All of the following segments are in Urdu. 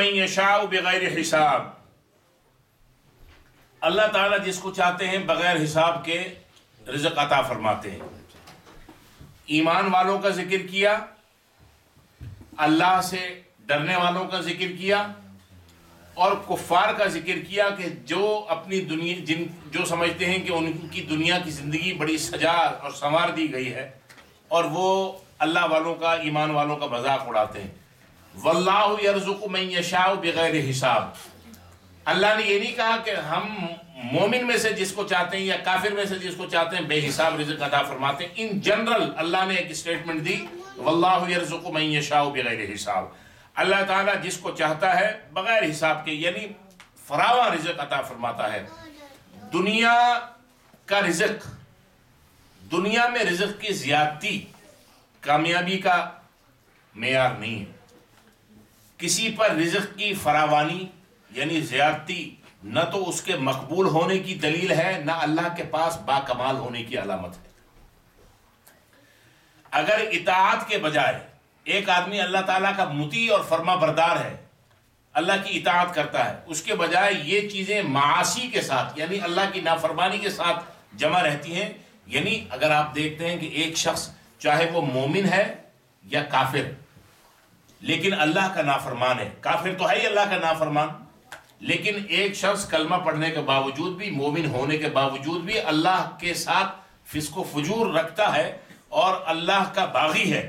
من یشاء بغیر حساب، اللہ تعالیٰ جس کو چاہتے ہیں بغیر حساب کے رزق عطا فرماتے ہیں۔ ایمان والوں کا ذکر کیا، اللہ سے ڈرنے والوں کا ذکر کیا، اور کفار کا ذکر کیا کہ جو اپنی دنیا جو سمجھتے ہیں کہ ان کی دنیا کی زندگی بڑی سجا اور سنوار دی گئی ہے، اور وہ اللہ والوں کا، ایمان والوں کا مذاق اڑاتے ہیں۔ واللہ یرزق من یشاء بغیر حساب، اللہ نے یہ نہیں کہا کہ ہم مومن میں سے جس کو چاہتے ہیں یا کافر میں سے جس کو چاہتے ہیں بے حساب رزق عطا فرماتے ہیں۔ ان جنرل اللہ نے ایک اسٹیٹمنٹ دی، واللہ یرزق من یشاء بغیر حساب، اللہ تعالیٰ جس کو چاہتا ہے بغیر حساب کے، یعنی فراواں رزق عطا فرماتا ہے۔ دنیا کا رزق، دنیا میں رزق کی زیادتی کامیابی کا معیار نہیں ہے۔ کسی پر رزق کی فراوانی یعنی زیادتی نہ تو اس کے مقبول ہونے کی دلیل ہے، نہ اللہ کے پاس باکمال ہونے کی علامت ہے۔ اگر اطاعت کے بجائے ایک آدمی اللہ تعالیٰ کا مطیع اور فرما بردار ہے، اللہ کی اطاعت کرتا ہے، اس کے بجائے یہ چیزیں معاصی کے ساتھ یعنی اللہ کی نافرمانی کے ساتھ جمع رہتی ہیں، یعنی اگر آپ دیکھتے ہیں کہ ایک شخص چاہے وہ مومن ہے یا کافر لیکن اللہ کا نافرمان ہے، کافر تو ہے ہی اللہ کا نافرمان، لیکن ایک شخص کلمہ پڑھنے کے باوجود بھی، مومن ہونے کے باوجود بھی اللہ کے ساتھ فسق و فجور رکھتا ہے اور اللہ کا باغی ہے،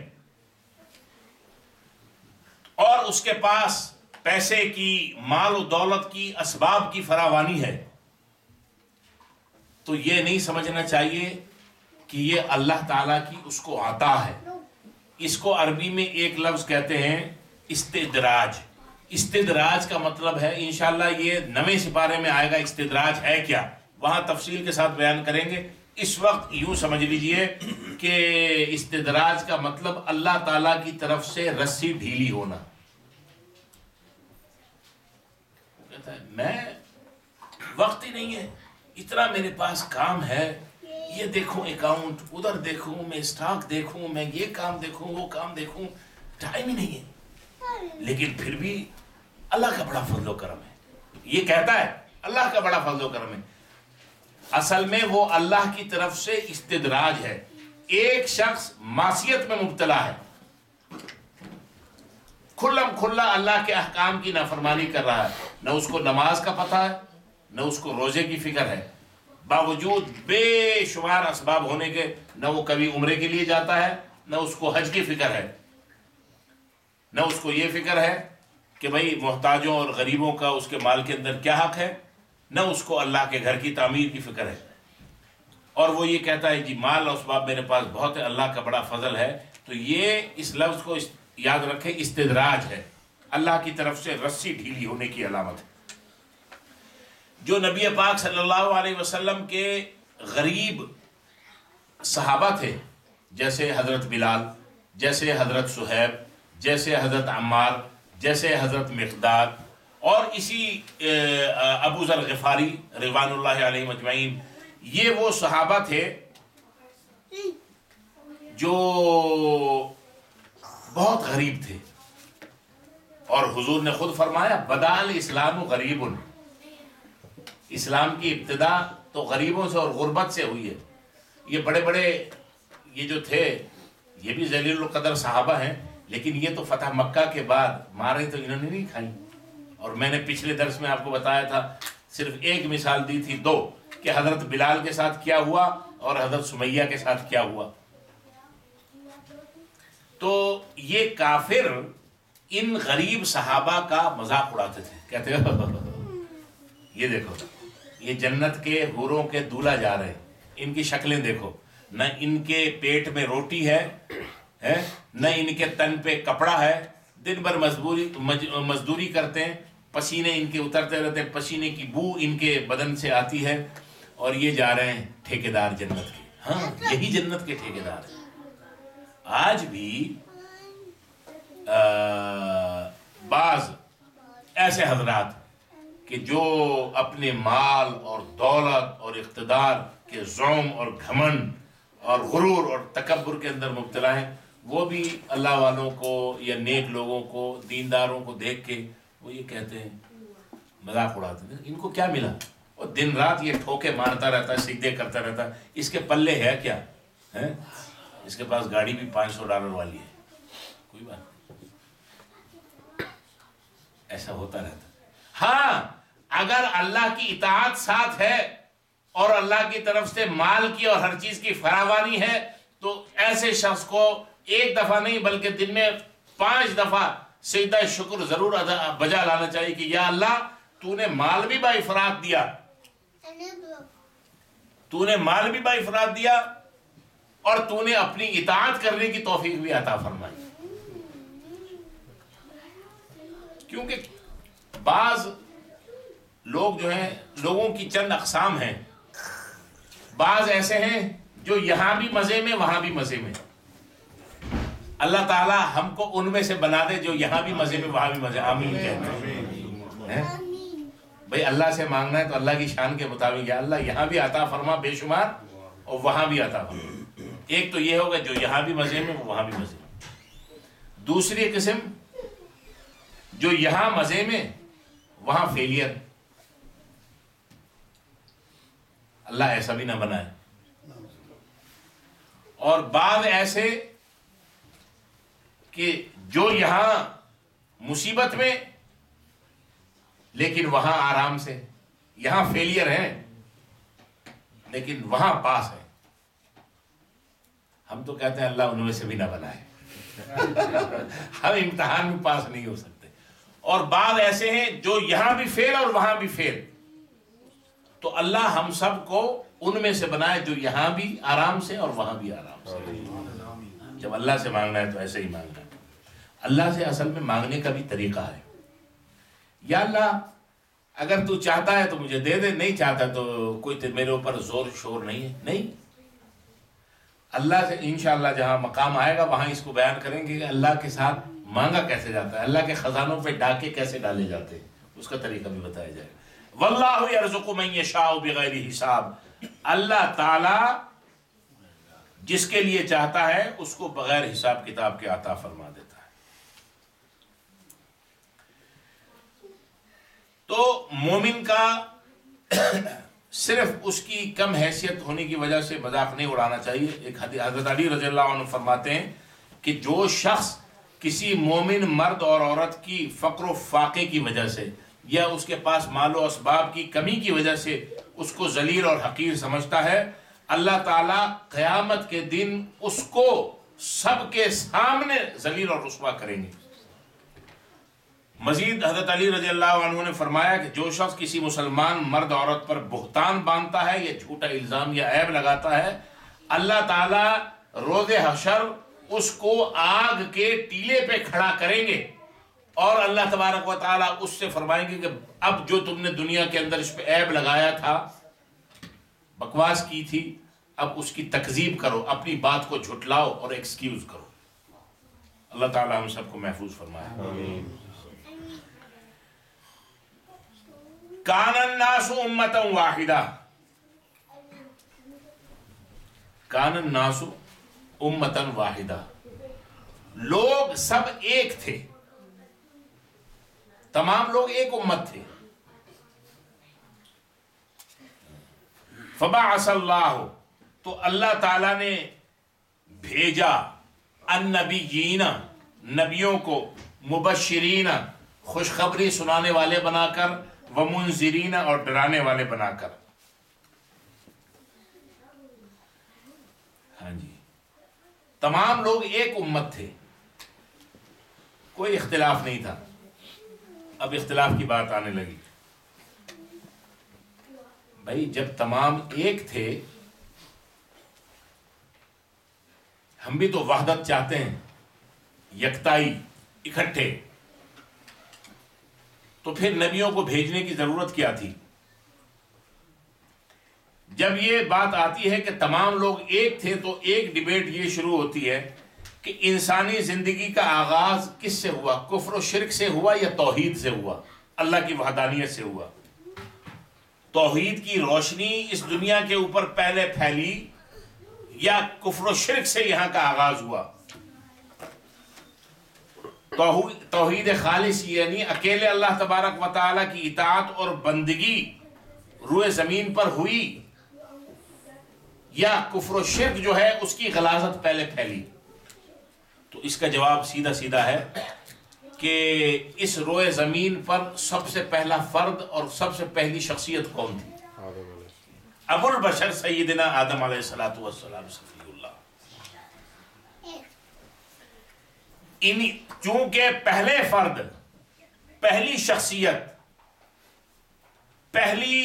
اور اس کے پاس پیسے کی، مال و دولت کی، اسباب کی فراوانی ہے، تو یہ نہیں سمجھنا چاہیے کہ یہ اللہ تعالیٰ کی اس کو عطا ہے۔ اس کو عربی میں ایک لفظ کہتے ہیں استدراج۔ استدراج کا مطلب ہے، انشاءاللہ یہ 9ویں سپارے میں آئے گا استدراج ہے کیا، وہاں تفصیل کے ساتھ بیان کریں گے۔ اس وقت یوں سمجھ لیجئے کہ استدراج کا مطلب اللہ تعالیٰ کی طرف سے رسی ڈھیلی ہونا۔ کہتا ہے میں وقت ہی نہیں ہے، اتنا میرے پاس کام ہے، یہ دیکھوں اکاؤنٹ، ادھر دیکھوں، میں اسٹاک دیکھوں، میں یہ کام دیکھوں، وہ کام دیکھوں، ٹائم ہی نہیں ہے، لیکن پھر بھی اللہ کا بڑا فضل و کرم ہے۔ یہ کہتا ہے اللہ کا بڑا فضل و کرم ہے، اصل میں وہ اللہ کی طرف سے استدراج ہے۔ ایک شخص معصیت میں مبتلا ہے، کھلم کھلا اللہ کے احکام کی نافرمانی کر رہا ہے، نہ اس کو نماز کا پتہ ہے، نہ اس کو روزے کی فکر ہے، باوجود بے شمار اسباب ہونے کے نہ وہ کبھی عمرے کے لیے جاتا ہے، نہ اس کو حج کی فکر ہے، نہ اس کو یہ فکر ہے کہ بھئی محتاجوں اور غریبوں کا اس کے مال کے اندر کیا حق ہے، نہ اس کو اللہ کے گھر کی تعمیر کی فکر ہے، اور وہ یہ کہتا ہے جی مال اور اسباب میرے پاس بہت ہے، اللہ کا بڑا فضل ہے۔ تو یہ اس لفظ کو یاد رکھیں، استدراج ہے، اللہ کی طرف سے رسی ڈھیلی ہونے کی علامت ہے۔ جو نبی پاک صلی اللہ علیہ وسلم کے غریب صحابہ تھے، جیسے حضرت بلال، جیسے حضرت صہیب، جیسے حضرت عمار، جیسے حضرت مقداد، اور اسی ابو ذر غفاری رضوان اللہ علیہ مجمعین، یہ وہ صحابہ تھے جو بہت غریب تھے، اور حضور نے خود فرمایا بدأ الاسلام غریب، اسلام کی ابتدا تو غریبوں سے اور غربت سے ہوئی ہے۔ یہ بڑے بڑے یہ جو تھے یہ بھی ذلیل القدر صحابہ ہیں، لیکن یہ تو فتح مکہ کے بعد مارے تو انہوں نے نہیں کھائی، اور میں نے پچھلے درس میں آپ کو بتایا تھا، صرف ایک مثال دی تھی، دو، کہ حضرت بلال کے ساتھ کیا ہوا اور حضرت سمیہ کے ساتھ کیا ہوا۔ تو یہ کافر ان غریب صحابہ کا مذاق اڑاتے تھے، کہتے یہ دیکھو یہ جنت کے حوروں کے دولہا جا رہے ہیں، ان کی شکلیں دیکھو، نہ ان کے پیٹ میں روٹی ہے نہ ان کے تن پہ کپڑا ہے، دن بھر مزدوری کرتے ہیں، پسینے ان کے اترتے رہتے ہیں، پسینے کی بو ان کے بدن سے آتی ہے، اور یہ جا رہے ہیں ٹھیکیدار جنت کے۔ ہاں یہی جنت کے ٹھیکیدار ہیں۔ آج بھی بعض ایسے حضرات کہ جو اپنے مال اور دولت اور اقتدار کے زوم اور گھمنڈ اور غرور اور تکبر کے اندر مبتلا ہیں، وہ بھی اللہ والوں کو یا نیک لوگوں کو، دینداروں کو دیکھ کے وہ یہ کہتے ہیں مذاق اڑاتے ہیں ان کو کیا ملا، وہ دن رات یہ ٹھوکے مارتا رہتا ہے، سجدے کرتا رہتا ہے، اس کے پلے ہے کیا ہے؟ اس کے پاس گاڑی بھی $500 والی ہے، کوئی بات نہیں، ایسا ہوتا رہتا ہے۔ ہاں اگر اللہ کی اطاعت ساتھ ہے اور اللہ کی طرف سے مال کی اور ہر چیز کی فراوانی ہے تو ایسے شخص کو ایک دفعہ نہیں بلکہ دن میں 5 دفعہ سجدہ شکر ضرور بجا لانا چاہیے کہ یا اللہ تو نے مال بھی بافراط دیا، تو نے مال بھی بافراط دیا اور تو نے اپنی اطاعت کرنے کی توفیق بھی عطا فرمائی۔ کیونکہ بعض لوگ جو ہیں، لوگوں کی چند اقسام ہیں، بعض ایسے ہیں جو یہاں بھی مزے میں وہاں بھی مزے میں۔ اللہ تعالی ہم کو ان میں سے بنا دے جو یہاں بھی مزے میں وہاں بھی مزے۔ آمین کہتے ہیں بھئی اللہ سے مانگنا ہے تو اللہ کی شان کے مطابق یا اللہ یہاں بھی عطا فرما بے شمار اور وہاں بھی عطا فرما۔ ایک تو یہ ہوگا جو یہاں بھی مزے میں وہاں بھی مزے میں۔ دوسری قسم جو یہاں مزے میں وہاں فیلئر، اللہ ایسا بھی نہ بنائے۔ اور بعض ایسے کہ جو یہاں مصیبت میں لیکن وہاں آرام سے، یہاں فیلئر ہیں لیکن وہاں پاس ہے۔ ہم تو کہتے ہیں اللہ ان میں سے بھی نہ بنائے، ہم امتحان میں پاس نہیں ہو سکتے۔ اور بعض ایسے ہیں جو یہاں بھی فیل اور وہاں بھی فیل، تو اللہ ہم سب کو ان میں سے بنائے جو یہاں بھی آرام سے اور وہاں بھی آرام سے۔ جب اللہ سے مانگنا ہے تو ایسے ہی مانگنا ہے۔ اللہ سے اصل میں مانگنے کا بھی طریقہ ہے، یا اللہ اگر تو چاہتا ہے تو مجھے دے دے، نہیں چاہتا تو کوئی میرے اوپر زور شور نہیں ہے۔ نہیں، اللہ سے انشاءاللہ جہاں مقام آئے گا وہاں اس کو بیان کریں گے کہ اللہ کے ساتھ مانگا کیسے جاتا ہے، اللہ کے خزانوں پہ ڈاکے کیسے ڈالے جاتے ہیں، اس کا طریقہ بھی بتایا جائے گا۔ واللہ یرزق من یشاء بغیر حساب، اللہ تعالی جس کے لیے چاہتا ہے اس کو بغیر حساب کتاب کے عطا فرما دیتا ہے۔ تو مومن کا صرف اس کی کم حیثیت ہونے کی وجہ سے مذاق نہیں اڑانا چاہیے۔ ایک حضرت علی رضی اللہ عنہ فرماتے ہیں کہ جو شخص کسی مومن مرد اور عورت کی فقر و فاقے کی وجہ سے یا اس کے پاس مال و اسباب کی کمی کی وجہ سے اس کو ذلیل اور حقیر سمجھتا ہے، اللہ تعالیٰ قیامت کے دن اس کو سب کے سامنے ذلیل اور رسوا کریں گے۔ مزید حضرت علی رضی اللہ عنہ نے فرمایا کہ جو شخص کسی مسلمان مرد عورت پر بہتان باندھتا ہے یا جھوٹا الزام یا عیب لگاتا ہے، اللہ تعالیٰ روز حشر اس کو آگ کے ٹیلے پہ کھڑا کریں گے اور اللہ تبارک و تعالیٰ اس سے فرمائیں گے کہ اب جو تم نے دنیا کے اندر اس پہ عیب لگایا تھا، بکواس کی تھی، اب اس کی تکذیب کرو، اپنی بات کو جھٹلاؤ اور ایکسکیوز کرو۔ اللہ تعالیٰ ہم سب کو محفوظ فرمائے۔ کان الناس امتا واحدہ، کان الناس امتا واحدہ، لوگ سب ایک تھے، تمام لوگ ایک امت تھے۔ فبعث اللہ، تو اللہ تعالیٰ نے بھیجا النبیین، نبیوں کو، مبشرین، خوشخبری سنانے والے بنا کر، ومنذرین، اور ڈرانے والے بنا کر۔ ہاں جی، تمام لوگ ایک امت تھے، کوئی اختلاف نہیں تھا۔ اب اختلاف کی بات آنے لگی۔ بھائی جب تمام ایک تھے، ہم بھی تو وحدت چاہتے ہیں، یکتائی، اکٹھے، تو پھر نبیوں کو بھیجنے کی ضرورت کیا تھی؟ جب یہ بات آتی ہے کہ تمام لوگ ایک تھے تو ایک ڈیبیٹ یہ شروع ہوتی ہے کہ انسانی زندگی کا آغاز کس سے ہوا؟ کفر و شرک سے ہوا یا توحید سے ہوا؟ اللہ کی وحدانیت سے ہوا؟ توحید کی روشنی اس دنیا کے اوپر پہلے پھیلی یا کفر و شرک سے یہاں کا آغاز ہوا؟ توحید خالص یعنی اکیلے اللہ تبارک و تعالیٰ کی اطاعت اور بندگی روئے زمین پر ہوئی، یا کفر و شرک جو ہے اس کی غلاظت پہلے پھیلی؟ تو اس کا جواب سیدھا سیدھا ہے کہ اس روئے زمین پر سب سے پہلا فرد اور سب سے پہلی شخصیت کون تھی؟ ابو البشر سیدنا آدم علیہ السلام صفی اللہ۔ چونکہ پہلے فرد، پہلی شخصیت، پہلی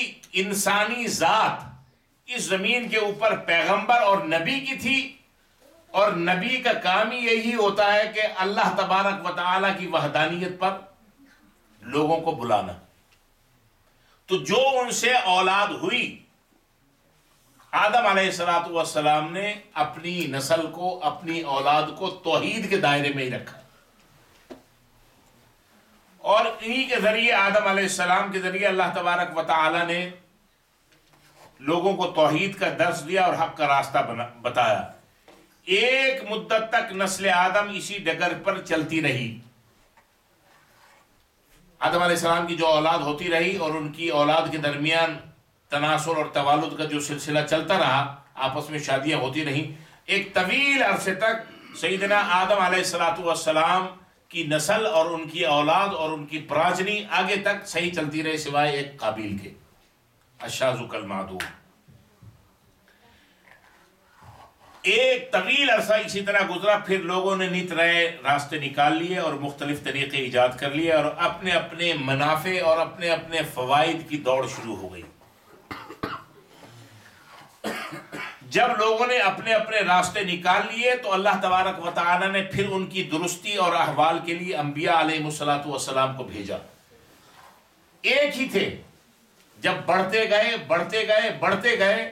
انسانی ذات اس زمین کے اوپر پیغمبر اور نبی کی تھی، اور نبی کا کام ہی یہی ہوتا ہے کہ اللہ تبارک و تعالیٰ کی وحدانیت پر لوگوں کو بلانا۔ تو جو ان سے اولاد ہوئی، آدم علیہ السلام نے اپنی نسل کو، اپنی اولاد کو توحید کے دائرے میں ہی رکھا، اور انہی کے ذریعے، آدم علیہ السلام کے ذریعے اللہ تبارک و تعالیٰ نے لوگوں کو توحید کا درس دیا اور حق کا راستہ بتایا۔ ایک مدت تک نسل آدم اسی ڈگر پر چلتی رہی، آدم علیہ السلام کی جو اولاد ہوتی رہی اور ان کی اولاد کے درمیان تناسل اور توالد کا جو سلسلہ چلتا رہا، آپس میں شادیاں ہوتی رہیں، ایک طویل عرصے تک سیدنا آدم علیہ السلام کی نسل اور ان کی اولاد اور ان کی پراجنی آگے تک صحیح چلتی رہی، سوائے ایک قابیل کے، الشاذ کالمعدوم۔ ایک طویل عرصہ اسی طرح گزرا، پھر لوگوں نے نت نئے راستے نکال لیے اور مختلف طریقے ایجاد کر لیے، اور اپنے اپنے منافع اور اپنے اپنے فوائد کی دوڑ شروع ہو گئی۔ جب لوگوں نے اپنے اپنے راستے نکال لیے تو اللہ تبارک و تعالی نے پھر ان کی درستی اور احوال کے لیے انبیاء علیہ السلام کو بھیجا۔ ایک ہی تھے، جب بڑھتے گئے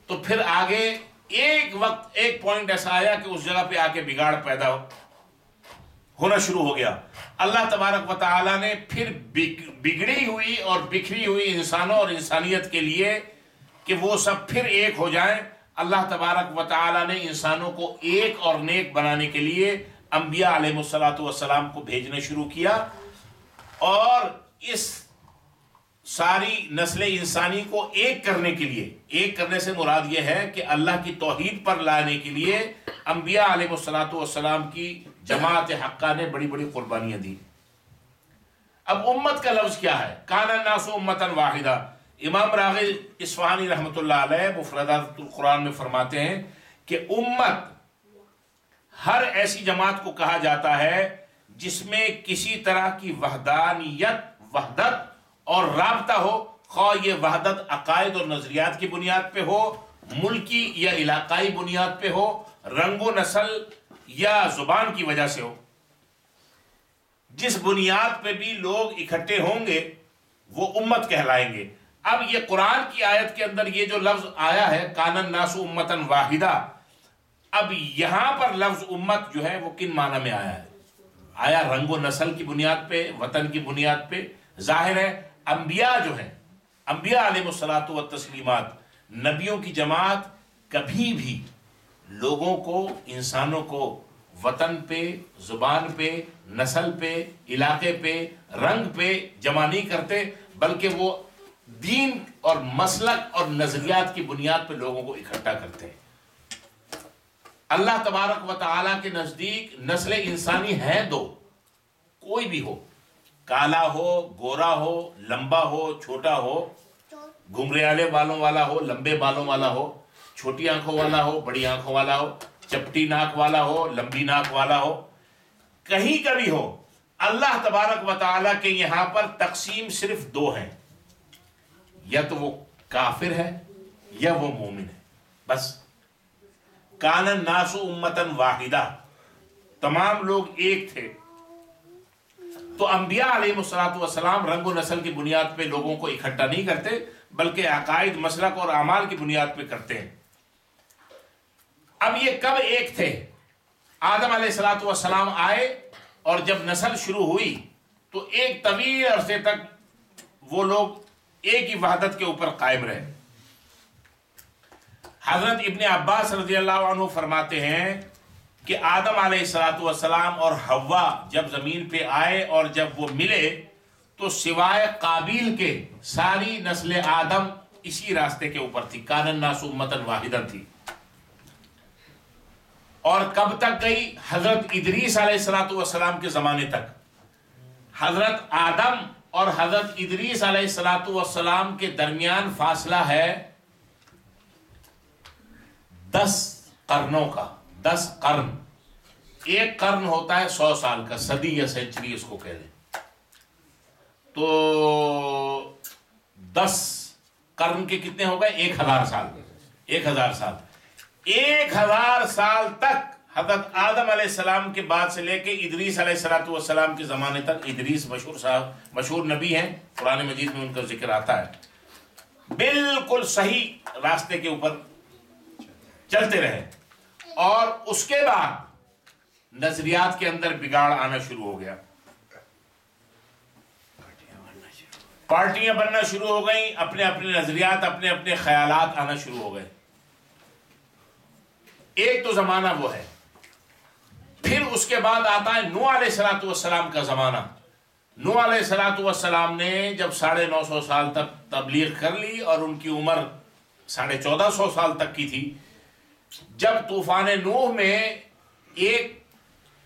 تو پھر آگے ایک وقت، ایک پوائنٹ ایسا آیا کہ اس جگہ پہ آ کے بگاڑ پیدا ہونا شروع ہو گیا۔ اللہ تبارک و تعالی نے پھر بگڑی ہوئی اور بکھری ہوئی انسانوں اور انسانیت کے لیے کہ وہ سب پھر ایک ہو جائیں، اللہ تبارک و تعالی نے انسانوں کو ایک اور نیک بنانے کے لیے انبیاء علیہ السلام کو بھیجنا شروع کیا، اور اس ساری نسل انسانی کو ایک کرنے کے لیے، ایک کرنے سے مراد یہ ہے کہ اللہ کی توحید پر لانے کے لیے انبیاء علیہ السلام کی جماعت حقہ نے بڑی بڑی قربانیاں دی۔ اب امت کا لفظ کیا ہے؟ کان الناس امتا واحدہ۔ امام راغب اصفہانی رحمۃ اللہ علیہ مفردات القرآن میں فرماتے ہیں کہ امت ہر ایسی جماعت کو کہا جاتا ہے جس میں کسی طرح کی وحدانیت، وحدت اور رابطہ ہو، خواہ یہ وحدت عقائد اور نظریات کی بنیاد پہ ہو، ملکی یا علاقائی بنیاد پہ ہو، رنگ و نسل یا زبان کی وجہ سے ہو۔ جس بنیاد پہ بھی لوگ اکٹھے ہوں گے وہ امت کہلائیں گے۔ اب یہ قرآن کی آیت کے اندر یہ جو لفظ آیا ہے کان الناس امتا واحدہ، اب یہاں پر لفظ امت جو ہے وہ کن معنی میں آیا ہے؟ آیا رنگ و نسل کی بنیاد پہ، وطن کی بنیاد پہ؟ ظاہر ہے انبیاء جو ہیں، انبیاء علیہ الصلوۃ والتسلیمات، نبیوں کی جماعت کبھی بھی لوگوں کو، انسانوں کو وطن پہ، زبان پہ، نسل پہ، علاقے پہ، رنگ پہ جمع نہیں کرتے، بلکہ وہ دین اور مسلک اور نظریات کی بنیاد پہ لوگوں کو اکٹھا کرتے ہیں۔ اللہ تبارک و تعالیٰ کے نزدیک نسل انسانی ہے دو، کوئی بھی ہو، کالا ہو، گورا ہو، لمبا ہو، چھوٹا ہو، گھمریالے بالوں والا ہو، لمبے بالوں والا ہو، چھوٹی آنکھوں والا ہو، بڑی آنکھوں والا ہو، چپٹی ناک والا ہو، لمبی ناک والا ہو، کہیں کا بھی ہو، اللہ تبارک و تعالیٰ کے یہاں پر تقسیم صرف دو ہیں، یا تو وہ کافر ہے یا وہ مومن ہے، بس۔ کان الناس امتا واحدہ، تمام لوگ ایک تھے۔ تو انبیاء علیہ السلام رنگ و نسل کی بنیاد پہ لوگوں کو اکٹھا نہیں کرتے، بلکہ عقائد، مسلک اور اعمال کی بنیاد پہ کرتے ہیں۔ اب یہ کب ایک تھے؟ آدم علیہ السلام آئے اور جب نسل شروع ہوئی تو ایک طویل عرصے تک وہ لوگ ایک ہی وحدت کے اوپر قائم رہے۔ حضرت ابن عباس رضی اللہ عنہ فرماتے ہیں کہ آدم علیہ السلام اور حوا جب زمین پہ آئے اور جب وہ ملے تو سوائے قابیل کے ساری نسل آدم اسی راستے کے اوپر تھی. کان الناس امۃ واحدہ تھی. اور کب تک گئی؟ حضرت ادریس علیہ السلام کے زمانے تک. حضرت آدم اور حضرت ادریس علیہ السلام کے درمیان فاصلہ ہے 10 قرنوں کا. 10 قرن. ایک قرن ہوتا ہے 100 سال کا، صدی یا سینچری اس کو کہہ دیں. تو 10 قرن کے کتنے ہو گئے؟ 1000 سال. 1000 سال. 1000 سال تک حضرت آدم علیہ السلام کے بعد سے لے کے ادریس علیہ السلام کے زمانے تک. ادریس مشہور نبی ہیں، قرآن مجید میں ان کا ذکر آتا ہے. بالکل صحیح راستے کے اوپر چلتے رہے. اور اس کے بعد نظریات کے اندر بگاڑ آنا شروع ہو گیا. پارٹیاں بننا شروع ہو گئیں، اپنے اپنے نظریات، اپنے اپنے خیالات آنا شروع ہو گئے. ایک تو زمانہ وہ ہے. پھر اس کے بعد آتا ہے نوح علیہ السلام کا زمانہ. نوح علیہ السلام نے جب 950 سال تک تبلیغ کر لی اور ان کی عمر 1450 سال تک کی تھی، جب طوفان نوح میں ایک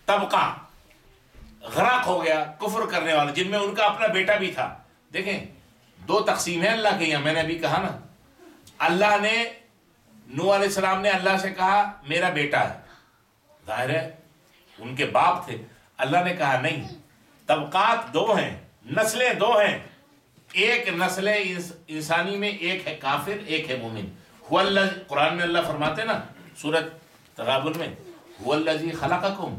طبقہ غرق ہو گیا کفر کرنے والا، جن میں ان کا اپنا بیٹا بھی تھا. دیکھیں 2 تقسیم ہیں اللہ کے یہاں. میں نے ابھی کہا نا، اللہ نے نوح علیہ السلام نے اللہ سے کہا میرا بیٹا ہے. ظاہر ہے ان کے باپ تھے. اللہ نے کہا نہیں، طبقات 2 ہیں، نسلیں 2 ہیں. ایک نسل انسانی میں ایک ہے کافر، ایک ہے مومن. قرآن میں اللہ فرماتے نا سورۃ تغابن میں، هو الذی خلقکم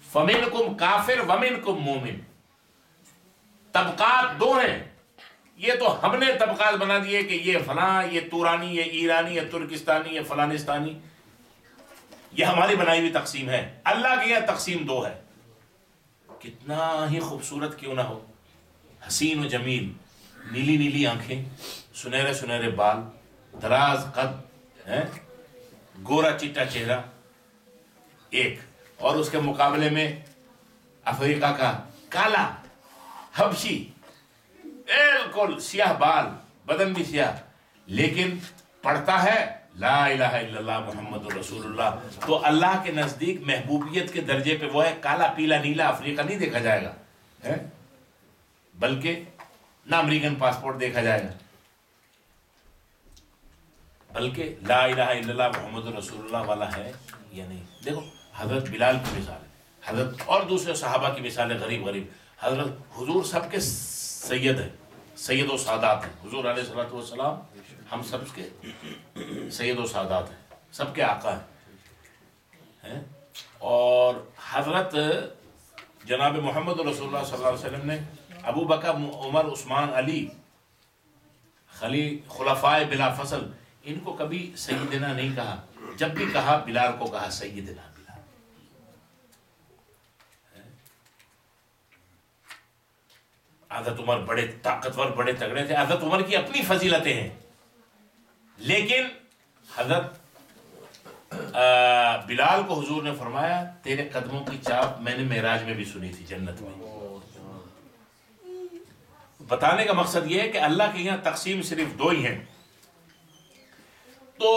فمنکم کافر ومنکم مومن. طبقات 2 ہیں. یہ تو ہم نے طبقات بنا دیے کہ یہ فلاں، یہ تورانی، یہ ایرانی، یہ ترکستانی، یہ فلانستانی. یہ ہماری بنائی ہوئی تقسیم ہے. اللہ کی یہ تقسیم 2 ہے. کتنا ہی خوبصورت کیوں نہ ہو، حسین و جمیل، نیلی نیلی آنکھیں، سنہرے سنہرے بال، دراز قد، گورا چٹا چہرہ ایک، اور اس کے مقابلے میں افریقہ کا کالا حبشی، بالکل سیاہ بال، بدن بھی سیاہ، لیکن پڑھتا ہے لا الہ الا اللہ محمد رسول اللہ. تو اللہ کے نزدیک محبوبیت کے درجے پہ وہ ہے. کالا پیلا نیلا افریقہ نہیں دیکھا جائے گا، بلکہ نہ امریکن پاسپورٹ دیکھا جائے گا، بلکہ لا الہ الا اللہ محمد رسول اللہ والا ہے یا نہیں. دیکھو حضرت بلال کی مثال ہے، حضرت اور دوسرے صحابہ کی مثالیں غریب غریب. حضرت حضور سب کے سید ہیں، سید و سادات ہیں. حضور علیہ السلام ہم سب کے سید و سادات ہیں، سب کے آقا ہیں. اور حضرت جناب محمد رسول اللہ صلی اللہ علیہ وسلم نے ابو بکر، عمر، عثمان، علی خلفائے بلا فصل، ان کو کبھی سیدنا نہیں کہا. جب بھی کہا بلال کو کہا سیدنا بلال. حضرت عمر بڑے طاقتور، بڑے تگڑے تھے. حضرت عمر کی اپنی فضیلتیں ہیں، لیکن حضرت بلال کو حضور نے فرمایا تیرے قدموں کی چاپ میں نے معراج میں بھی سنی تھی جنت میں. بتانے کا مقصد یہ ہے کہ اللہ کے یہاں تقسیم صرف 2 ہی ہیں. تو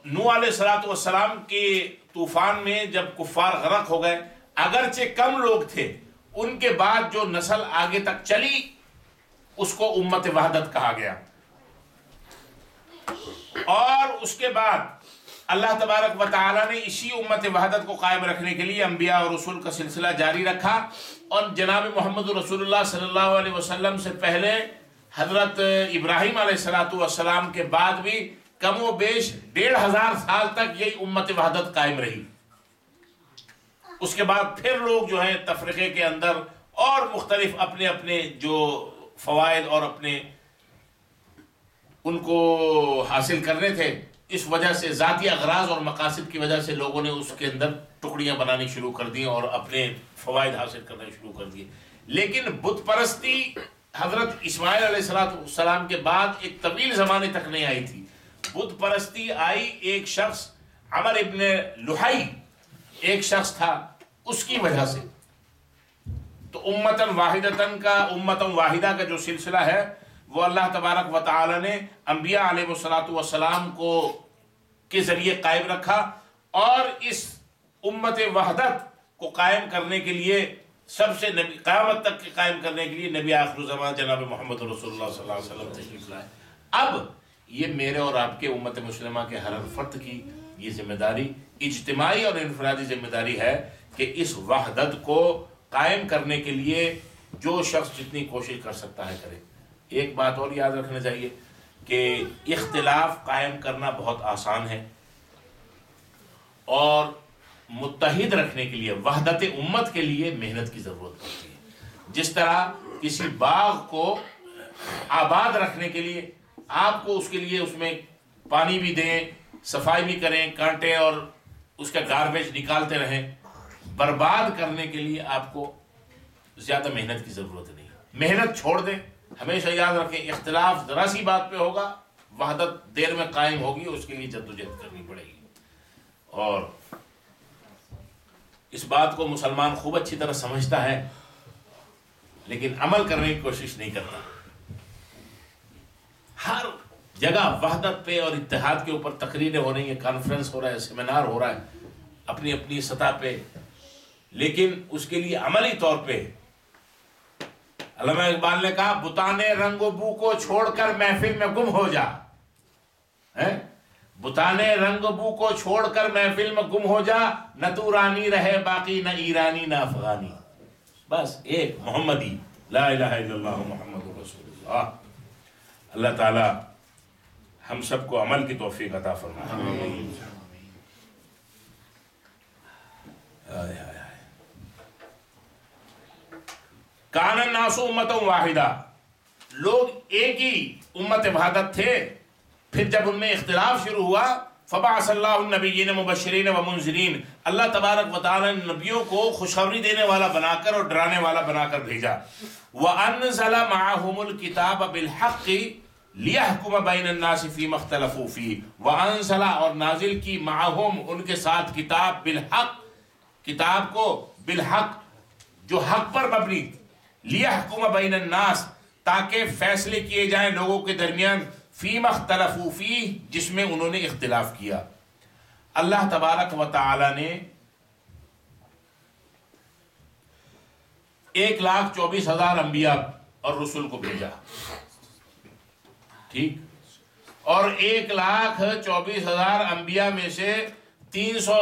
نوح علیہ السلام کے طوفان میں جب کفار غرق ہو گئے، اگرچہ کم لوگ تھے، ان کے بعد جو نسل آگے تک چلی اس کو امت وحدت کہا گیا. اور اس کے بعد اللہ تبارک و تعالیٰ نے اسی امت وحدت کو قائم رکھنے کے لیے انبیاء اور رسول کا سلسلہ جاری رکھا. اور جناب محمد رسول اللہ صلی اللہ علیہ وسلم سے پہلے حضرت ابراہیم علیہ السلام کے بعد بھی کم و بیش 1500 سال تک یہی امت وحدت قائم رہی. اس کے بعد پھر لوگ جو ہیں تفرقے کے اندر اور مختلف اپنے اپنے جو فوائد اور اپنے ان کو حاصل کرنے تھے، اس وجہ سے ذاتی اغراض اور مقاصد کی وجہ سے لوگوں نے اس کے اندر ٹکڑیاں بنانی شروع کر دی اور اپنے فوائد حاصل کرنے شروع کر دیے. لیکن بت پرستی حضرت اسماعیل علیہ السلام کے بعد ایک طویل زمانے تک نہیں آئی تھی. بت پرستی آئی ایک شخص عمر ابن لحی ایک شخص تھا اس کی وجہ سے. تو امتن واحدتن کا، امتن واحدہ کا جو سلسلہ ہے وہ اللہ تبارک و تعالی نے انبیاء علیہ الصلوۃ والسلام کو کے ذریعے قائم رکھا، اور اس امت وحدت کو قائم کرنے کے لیے سب سے نبی قیامت تک کے قائم کرنے کے لیے نبی آخر الزمان جناب محمد رسول اللہ صلی اللہ علیہ وسلم تشریف لائے. اب یہ میرے اور آپ کے امت مسلمہ کے ہر فرد کی یہ ذمہ داری، اجتماعی اور انفرادی ذمہ داری ہے کہ اس وحدت کو قائم کرنے کے لیے جو شخص جتنی کوشش کر سکتا ہے کرے. ایک بات اور یاد رکھنا چاہیے کہ اختلاف قائم کرنا بہت آسان ہے، اور متحد رکھنے کے لیے، وحدت امت کے لیے محنت کی ضرورت پڑتی ہے. جس طرح کسی باغ کو آباد رکھنے کے لیے آپ کو اس کے لیے اس میں پانی بھی دیں، صفائی بھی کریں، کانٹے اور اس کا گاربیج نکالتے رہیں، برباد کرنے کے لیے آپ کو زیادہ محنت کی ضرورت نہیں. محنت چھوڑ دیں. ہمیشہ یاد رکھیں اختلاف ذرا سی بات پہ ہوگا، وحدت دیر میں قائم ہوگی، اس کے لیے جدوجہد کرنی پڑے گی. اور اس بات کو مسلمان خوب اچھی طرح سمجھتا ہے لیکن عمل کرنے کی کوشش نہیں کرتا. ہر جگہ وحدت پہ اور اتحاد کے اوپر تقریریں ہو رہی ہیں، کانفرنس ہو رہا ہے، سیمینار ہو رہا ہے اپنی اپنی سطح پہ، لیکن اس کے لیے عملی طور پہ علامہ اقبال نے کہا بتانے رنگ و بو کو چھوڑ کر محفل میں گم ہو جا. بتانے رنگ و بو کو چھوڑ کر محفل میں گم ہو جا، نہ تو رانی رہے باقی، نہ ایرانی نہ افغانی. بس ایک محمدی، لا الہ الا اللہ محمد رسول اللہ. اللہ تعالی ہم سب کو عمل کی توفیق عطا فرمائے. کان الناس امۃ واحدہ، لوگ ایک ہی امت وحدت تھے. پھر جب ان میں اختلاف شروع ہوا، فبعث اللہ النبیین مبشرین و منذرین، اللہ تبارک و تعالی نے نبیوں کو خوشخبری دینے والا بنا کر اور ڈرانے والا بنا کر بھیجا. وانزل معهم الکتاب بالحق لیحکم بین الناس فیما اختلفوا فیہ. وانزل، اور نازل کی، معهم، ان کے ساتھ، کتاب، بالحق، کتاب کو، بالحق، جو حق پر مبنی، لیحکم بین الناس، تاکہ فیصلے کیے جائیں لوگوں کے درمیان، فیما اختلفوا فیہ، جس میں انہوں نے اختلاف کیا. اللہ تبارک و تعالی نے 1,24,000 انبیاء اور رسول کو بھیجا، ٹھیک، اور 1,24,000 انبیاء میں سے 300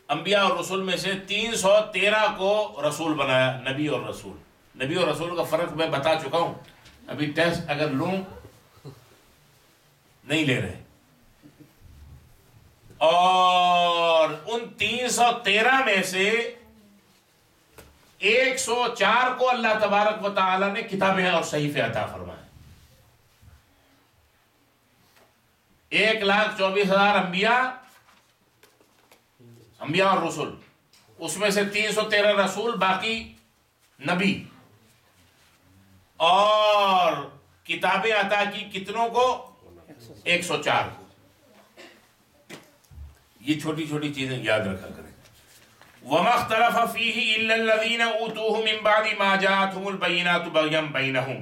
انبیاء اور رسول میں سے 313 کو رسول بنایا. نبی اور رسول، نبی اور رسول کا فرق میں بتا چکا ہوں، ابھی ٹیسٹ اگر لوں نہیں لے رہے. اور ان 313 میں سے 104 کو اللہ تبارک و تعالی نے کتابیں اور صحیفے عطا فرمائے. 1,24,000 انبیاء اور رسول، اس میں سے 313 رسول، باقی نبی. اور کتابیں عطا کی کتنوں کو؟ 104. یہ چھوٹی چھوٹی چیزیں یاد رکھا کریں. وَمَا اخْتَلَفَ فِيهِ إِلَّا الَّذِينَ أُوتُوهُ مِن بَعْدِ مَا جَاءَتْهُمُ الْبَيِّنَاتُ بَغْيًا بَيْنَهُمْ،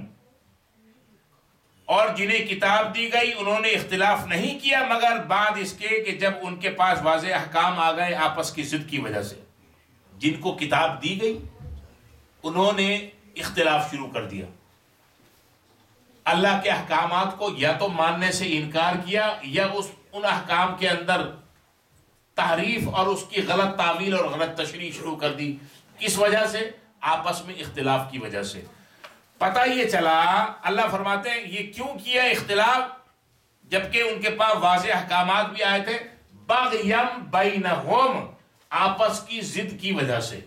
اور جنہیں کتاب دی گئی انہوں نے اختلاف نہیں کیا مگر بعد اس کے کہ جب ان کے پاس واضح احکام آ گئے آپس کی ضد کی وجہ سے. جن کو کتاب دی گئی انہوں نے اختلاف شروع کر دیا، اللہ کے احکامات کو یا تو ماننے سے انکار کیا یا ان احکام کے اندر تحریف اور اس کی غلط تعویل اور غلط تشریح شروع کر دی. کس وجہ سے؟ آپس میں اختلاف کی وجہ سے. پتہ یہ چلا، اللہ فرماتے ہیں یہ کیوں کیا اختلاف جبکہ ان کے پاس واضح احکامات بھی آئے تھے؟ بغیم بینہم، آپس کی ضد کی وجہ سے.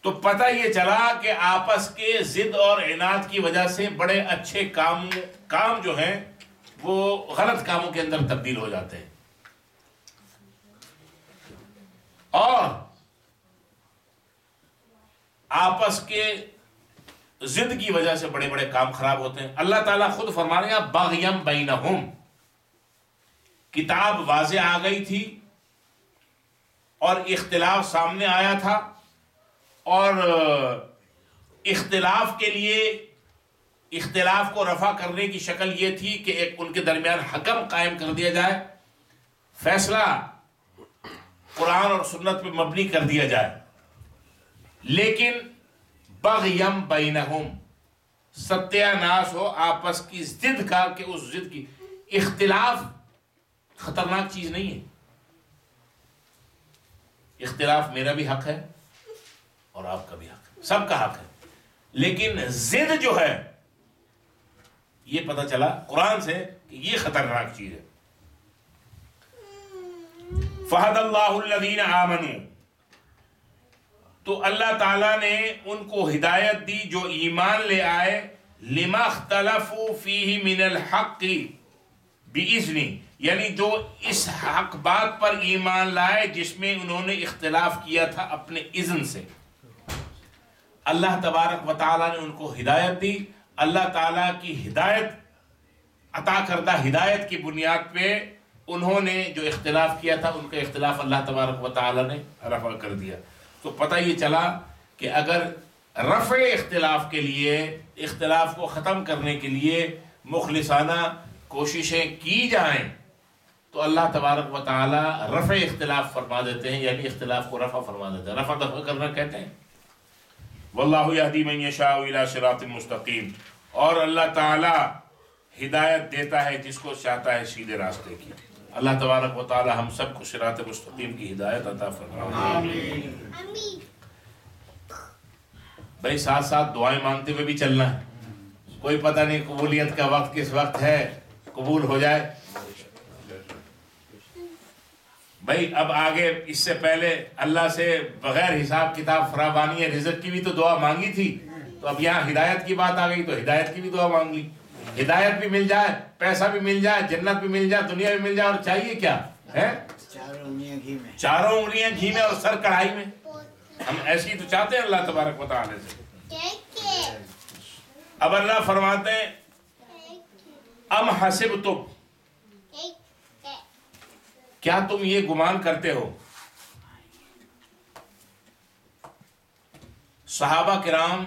تو پتہ یہ چلا کہ آپس کے ضد اور عناد کی وجہ سے بڑے اچھے کام جو ہیں وہ غلط کاموں کے اندر تبدیل ہو جاتے ہیں، اور آپس کے ضد کی وجہ سے بڑے بڑے کام خراب ہوتے ہیں. اللہ تعالیٰ خود فرما رہے ہیں بغیم بینہم. کتاب واضح آ گئی تھی اور اختلاف سامنے آیا تھا، اور اختلاف کے لیے اختلاف کو رفع کرنے کی شکل یہ تھی کہ ایک ان کے درمیان حکم قائم کر دیا جائے، فیصلہ قرآن اور سنت پہ مبنی کر دیا جائے، لیکن بغیم بینہم، ستیہ ناش ہو آپس کی ضد کا، کہ اس ضد کی اختلاف خطرناک چیز نہیں ہے، اختلاف میرا بھی حق ہے اور آپ کا بھی حق ہے، سب کا حق ہے، لیکن ضد جو ہے یہ پتہ چلا قرآن سے کہ یہ خطرناک چیز ہے۔ فہد اللہ الذین آمنوا، تو اللہ تعالیٰ نے ان کو ہدایت دی جو ایمان لے آئے، لما اختلفوا فیہ من الحق بإذنی، یعنی جو اس حق بات پر ایمان لائے جس میں انہوں نے اختلاف کیا تھا اپنے اذن سے۔ اللہ تبارک و تعالیٰ نے ان کو ہدایت دی، اللہ تعالیٰ کی ہدایت عطا کردہ ہدایت کی بنیاد پہ انہوں نے جو اختلاف کیا تھا ان کا اختلاف اللہ تبارک و تعالیٰ نے رفع کر دیا۔ تو پتہ یہ چلا کہ اگر رفع اختلاف کے لیے، اختلاف کو ختم کرنے کے لیے مخلصانہ کوششیں کی جائیں تو اللہ تبارک و تعالیٰ رفع اختلاف فرما دیتے ہیں، یعنی اختلاف کو رفع فرما دیتے ہیں، رفع دفع کرنا کہتے ہیں۔ واللہ یہدی من یشاء الی صراط مستقیم، اور اللہ تعالیٰ ہدایت دیتا ہے جس کو چاہتا ہے سیدھے راستے کی۔ اللہ تبارک و تعالیٰ ہم سب کو صراط مستقیم کی ہدایت عطا فرمائے۔ بھائی ساتھ ساتھ دعائیں مانگتے ہوئے بھی چلنا ہے، کوئی پتہ نہیں قبولیت کا وقت کس وقت ہے، قبول ہو جائے۔ بھائی اب آگے اس سے پہلے اللہ سے بغیر حساب کتاب فراوانی رزق کی بھی تو دعا مانگی تھی، تو اب یہاں ہدایت کی بات آ گئی تو ہدایت کی بھی دعا مانگ لی، ہدایت بھی مل جائے، پیسہ بھی مل جائے، جنت بھی مل جائے، دنیا بھی مل جائے، اور چاہیے کیا ہے؟ چاروں انگلیاں گھی میں اور سر کڑھائی میں۔ ہم ایسی تو چاہتے ہیں اللہ تبارک و تعالی سے۔ اب اللہ فرماتے ہیں ام حسبتم، کیا تم یہ گمان کرتے ہو؟ صحابہ کرام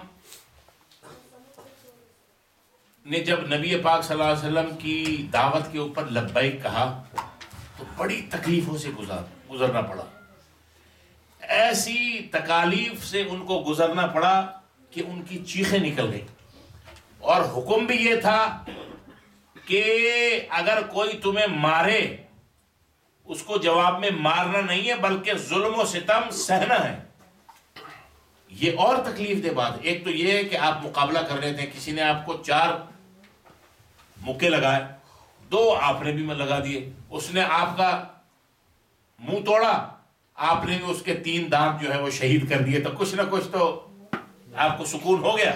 نے جب نبی پاک صلی اللہ علیہ وسلم کی دعوت کے اوپر لبیک کہا تو بڑی تکلیفوں سے گزرنا پڑا، ایسی تکالیف سے ان کو گزرنا پڑا کہ ان کی چیخیں نکل گئی، اور حکم بھی یہ تھا کہ اگر کوئی تمہیں مارے اس کو جواب میں مارنا نہیں ہے بلکہ ظلم و ستم سہنا ہے۔ یہ اور تکلیف دہ بات، ایک تو یہ ہے کہ آپ مقابلہ کر رہے تھے، کسی نے آپ کو 4 مکے لگائے، 2 آپ نے بھی لگا دیے، اس نے آپ کا منہ توڑا، آپ نے بھی اس کے 3 دانت جو ہے وہ شہید کر دیے، تو کچھ نہ کچھ تو آپ کو سکون ہو گیا۔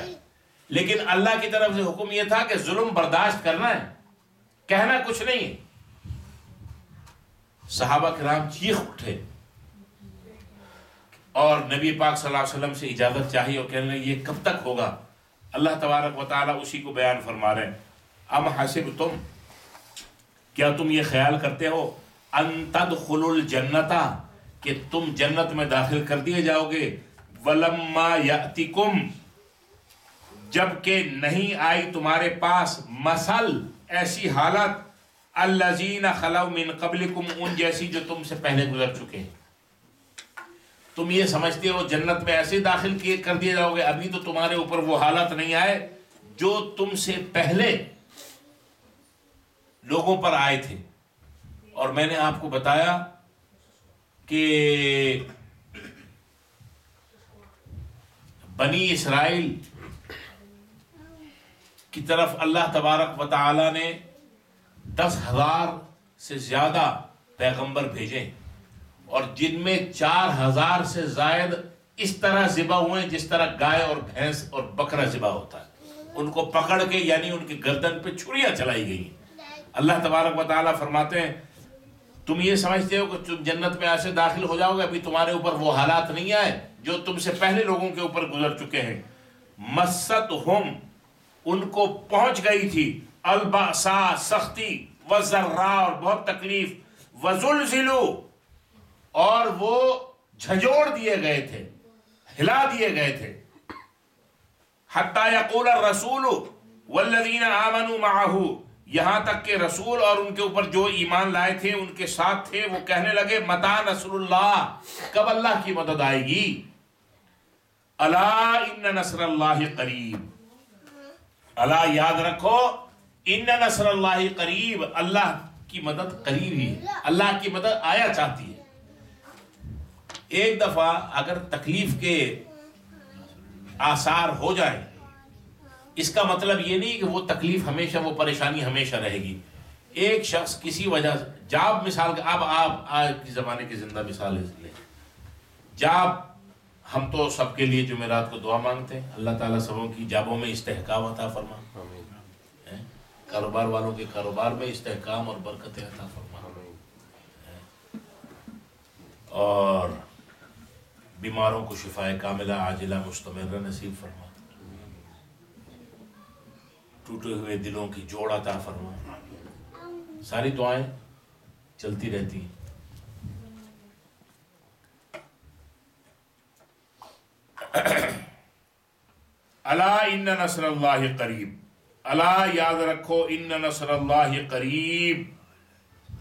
لیکن اللہ کی طرف سے حکم یہ تھا کہ ظلم برداشت کرنا ہے، کہنا کچھ نہیں ہے۔ صحابہ کرام چیخ اٹھے اور نبی پاک صلی اللہ علیہ وسلم سے اجازت چاہیے، اور کہنے لگے یہ کب تک ہوگا؟ اللہ تبارک و تعالیٰ اسی کو بیان فرما رہے ہیں، ام حسبتم، کیا تم یہ خیال کرتے ہو، ان تدخلوا الجنت، کہ تم جنت میں داخل کر دیے جاؤ گے، ولما یأتکم، جبکہ نہیں آئی تمہارے پاس، مثل، ایسی حالت، الذین خلو من قبلکم، ان جیسی جو تم سے پہلے گزر چکے ہیں۔ تم یہ سمجھتے ہو جنت میں ایسے داخل کر دیے جاؤ گے، ابھی تو تمہارے اوپر وہ حالات نہیں آئے جو تم سے پہلے لوگوں پر آئے تھے۔ اور میں نے آپ کو بتایا کہ بنی اسرائیل کی طرف اللہ تبارک و تعالی نے 10,000 سے زیادہ پیغمبر بھیجے، اور جن میں 4,000 سے زائد اس طرح ذبح ہوئے جس طرح گائے اور بھینس اور بکرا ذبح ہوتا ہے، ان کو پکڑ کے، یعنی ان کی گردن پہ چھریاں چلائی گئی۔ اللہ تبارک و تعالیٰ فرماتے ہیں تم یہ سمجھتے ہو کہ تم جنت میں ایسے داخل ہو جاؤ گے، ابھی تمہارے اوپر وہ حالات نہیں آئے جو تم سے پہلے لوگوں کے اوپر گزر چکے ہیں۔ مستہم، ان کو پہنچ گئی تھی، الباسا، سختی، وضراء، اور بہت تکلیف، وزلزلوا، اور وہ جھنجھوڑ دیے گئے تھے، ہلا دیے گئے تھے. حتی یقول الرسول والذین آمنوا معہ، یہاں تک کہ رسول اور ان کے اوپر جو ایمان لائے تھے ان کے ساتھ تھے وہ کہنے لگے متی نصر اللہ، کب اللہ کی مدد آئے گی. الا ان نصر اللہ قریب، الا یاد رکھو، ان نصر اللہ قریب، اللہ کی مدد قریب ہی ہے، اللہ کی مدد آیا چاہتی ہے. ایک دفعہ اگر تکلیف کے آثار ہو جائیں، اس کا مطلب یہ نہیں کہ وہ تکلیف ہمیشہ، وہ پریشانی ہمیشہ رہے گی. ایک شخص کسی وجہ سے، جاب مثال، اب آپ آج کے زمانے کی زندہ مثال لیں، جاب، ہم تو سب کے لیے جمعرات کو دعا مانگتے ہیں، اللہ تعالیٰ سبوں کی جابوں میں استحکام عطا فرما، کاروبار والوں کے کاروبار میں استحکام اور برکت عطا فرما، اور بیماروں کو شفائے کاملہ عاجلہ مستمرہ نصیب فرما، ٹوٹے ہوئے دلوں کی جوڑ عطا فرما. ساری دعائیں چلتی رہتی ہیں. الا ان نصر اللہ قریب، الا یاد رکھو، ان نصر اللہ قریب،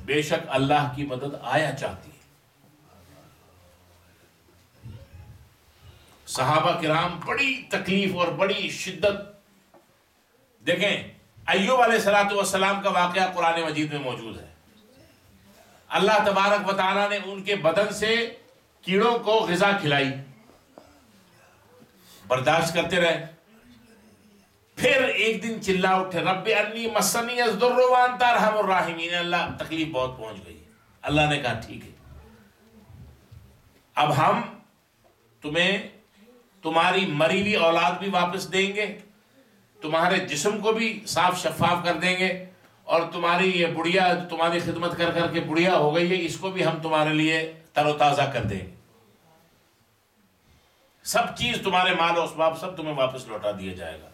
بے شک اللہ کی مدد آیا چاہتی ہے. صحابہ کرام بڑی تکلیف اور بڑی شدت، دیکھیں ایوب علیہ السلام کا واقعہ قرآن مجید میں موجود ہے. اللہ تبارک و تعالیٰ نے ان کے بدن سے کیڑوں کو غذا کھلائی، برداشت کرتے رہے. پھر ایک دن چلا اٹھے، رب انی مسنی الضر وانت ارحم الراحمین، اللہ تکلیف بہت پہنچ گئی. اللہ نے کہا ٹھیک ہے، اب ہم تمہیں تمہاری مری ہوئی اولاد بھی واپس دیں گے، تمہارے جسم کو بھی صاف شفاف کر دیں گے، اور تمہاری یہ بڑھیا تمہاری خدمت کر کر کے بڑھیا ہو گئی ہے، اس کو بھی ہم تمہارے لیے تر و تازہ کر دیں گے. سب چیز، تمہارے مال و اسباب سب تمہیں واپس لوٹا دیا جائے گا.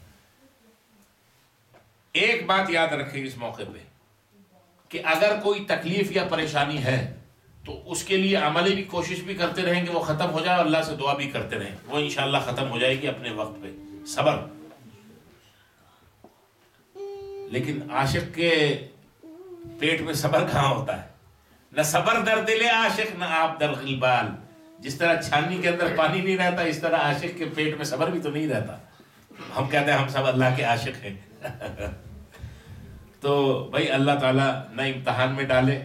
ایک بات یاد رکھیں اس موقع پہ کہ اگر کوئی تکلیف یا پریشانی ہے تو اس کے لیے عملی بھی کوشش بھی کرتے رہیں کہ وہ ختم ہو جائے، اور اللہ سے دعا بھی کرتے رہیں، وہ انشاءاللہ ختم ہو جائے گی اپنے وقت پہ. صبر. لیکن عاشق کے پیٹ میں صبر کہاں ہوتا ہے؟ نہ صبر در دل عاشق، نہ آپ در غلبال. جس طرح چھاننی کے اندر پانی نہیں رہتا، اس طرح عاشق کے پیٹ میں صبر بھی تو نہیں رہتا. ہم کہتے ہیں ہم سب اللہ کے عاشق ہیں. تو بھائی اللہ تعالیٰ نہ امتحان میں ڈالے.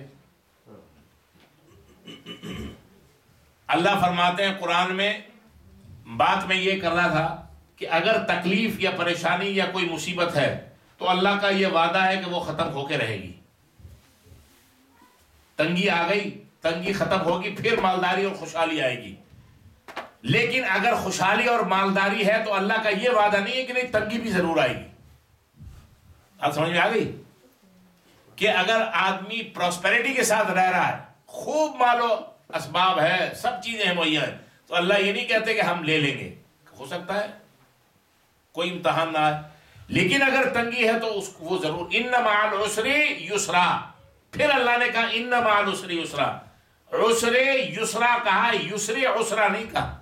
اللہ فرماتے ہیں قرآن میں، بات میں یہ کر رہا تھا کہ اگر تکلیف یا پریشانی یا کوئی مصیبت ہے تو اللہ کا یہ وعدہ ہے کہ وہ ختم ہو کے رہے گی. تنگی آ گئی، تنگی ختم ہوگی، پھر مالداری اور خوشحالی آئے گی. لیکن اگر خوشحالی اور مالداری ہے تو اللہ کا یہ وعدہ نہیں ہے کہ نہیں تنگی بھی ضرور آئے گی. آپ سمجھ میں آ گئی کہ اگر آدمی پراسپیرٹی کے ساتھ رہ رہا ہے، خوب مال و اسباب ہے، سب چیزیں مہیا ہیں، تو اللہ یہ نہیں کہتے کہ ہم لے لیں گے. ہو سکتا ہے کوئی امتحان نہ آئے، لیکن اگر تنگی ہے تو وہ ضرور. ان مع العسر یسرا، پھر اللہ نے کہا ان مع العسر یسرا. عسر یسرا کہا، یسر عسرا نہیں کہا.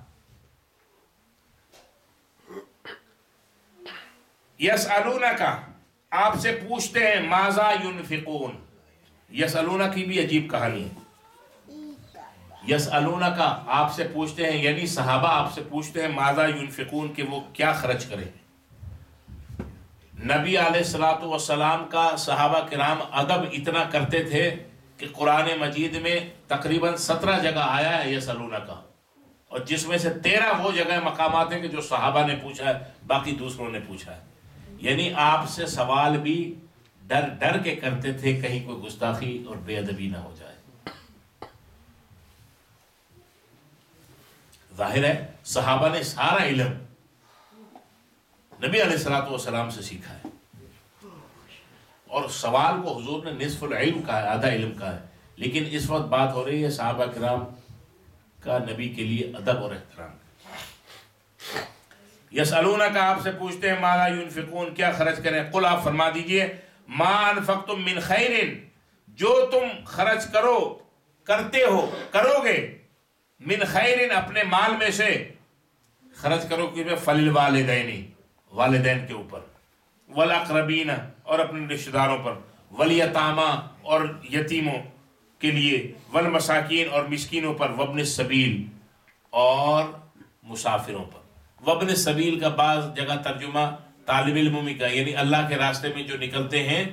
یسألونک، آپ سے پوچھتے ہیں، ماذا ينفقون. یسألونک کی بھی عجیب کہانی ہے. یسألونک، آپ سے پوچھتے ہیں، یعنی صحابہ آپ سے پوچھتے ہیں، ماذا ينفقون، کہ وہ کیا خرچ کریں. نبی علیہ السلام کا صحابہ کرام ادب اتنا کرتے تھے کہ قرآن مجید میں تقریباً 17 جگہ آیا ہے یسألونک، اور جس میں سے 13 وہ جگہ مقامات ہیں کہ جو صحابہ نے پوچھا ہے، باقی دوسروں نے پوچھا ہے. یعنی آپ سے سوال بھی ڈر ڈر کے کرتے تھے کہیں کوئی گستاخی اور بے ادبی نہ ہو جائے. ظاہر ہے صحابہ نے سارا علم نبی علیہ السلام سے سیکھا ہے، اور سوال کو حضور نے نصف العلم کہا ہے، آدھا علم کہا ہے. لیکن اس وقت بات ہو رہی ہے صحابہ کرام کا نبی کے لیے ادب اور احترام. یسألونک، آپ سے پوچھتے ہیں، ماذا ينفقون، کیا خرچ کریں. قل، آپ فرما دیجئے، ما انفقتم من خیر، جو تم خرچ کرتے ہو، کرو گے، من خیر اپنے مال میں سے خرچ کرو کہ فللوالدین والدین کے اوپر، والاقربین اور اپنے رشتہ داروں پر، والیتاما اور یتیموں کے لیے، والمساکین اور مسکینوں پر، وابن السبیل اور مسافروں پر۔ وابن السبیل کا بعض جگہ ترجمہ طالب علم کا، یعنی اللہ کے راستے میں جو نکلتے ہیں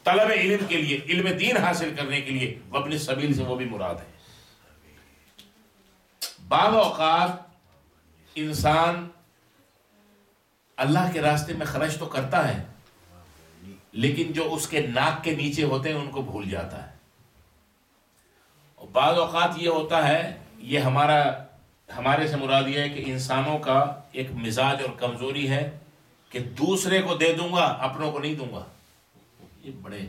طلب علم کے لیے، علم دین حاصل کرنے کے لیے، وابن السبیل سے وہ بھی مراد ہے۔ بعض اوقات انسان اللہ کے راستے میں خرچ تو کرتا ہے، لیکن جو اس کے ناک کے نیچے ہوتے ہیں ان کو بھول جاتا ہے۔ اور بعض اوقات یہ ہوتا ہے، یہ ہمارے سے مراد یہ ہے کہ انسانوں کا ایک مزاج اور کمزوری ہے کہ دوسرے کو دے دوں گا، اپنوں کو نہیں دوں گا۔ یہ بڑے،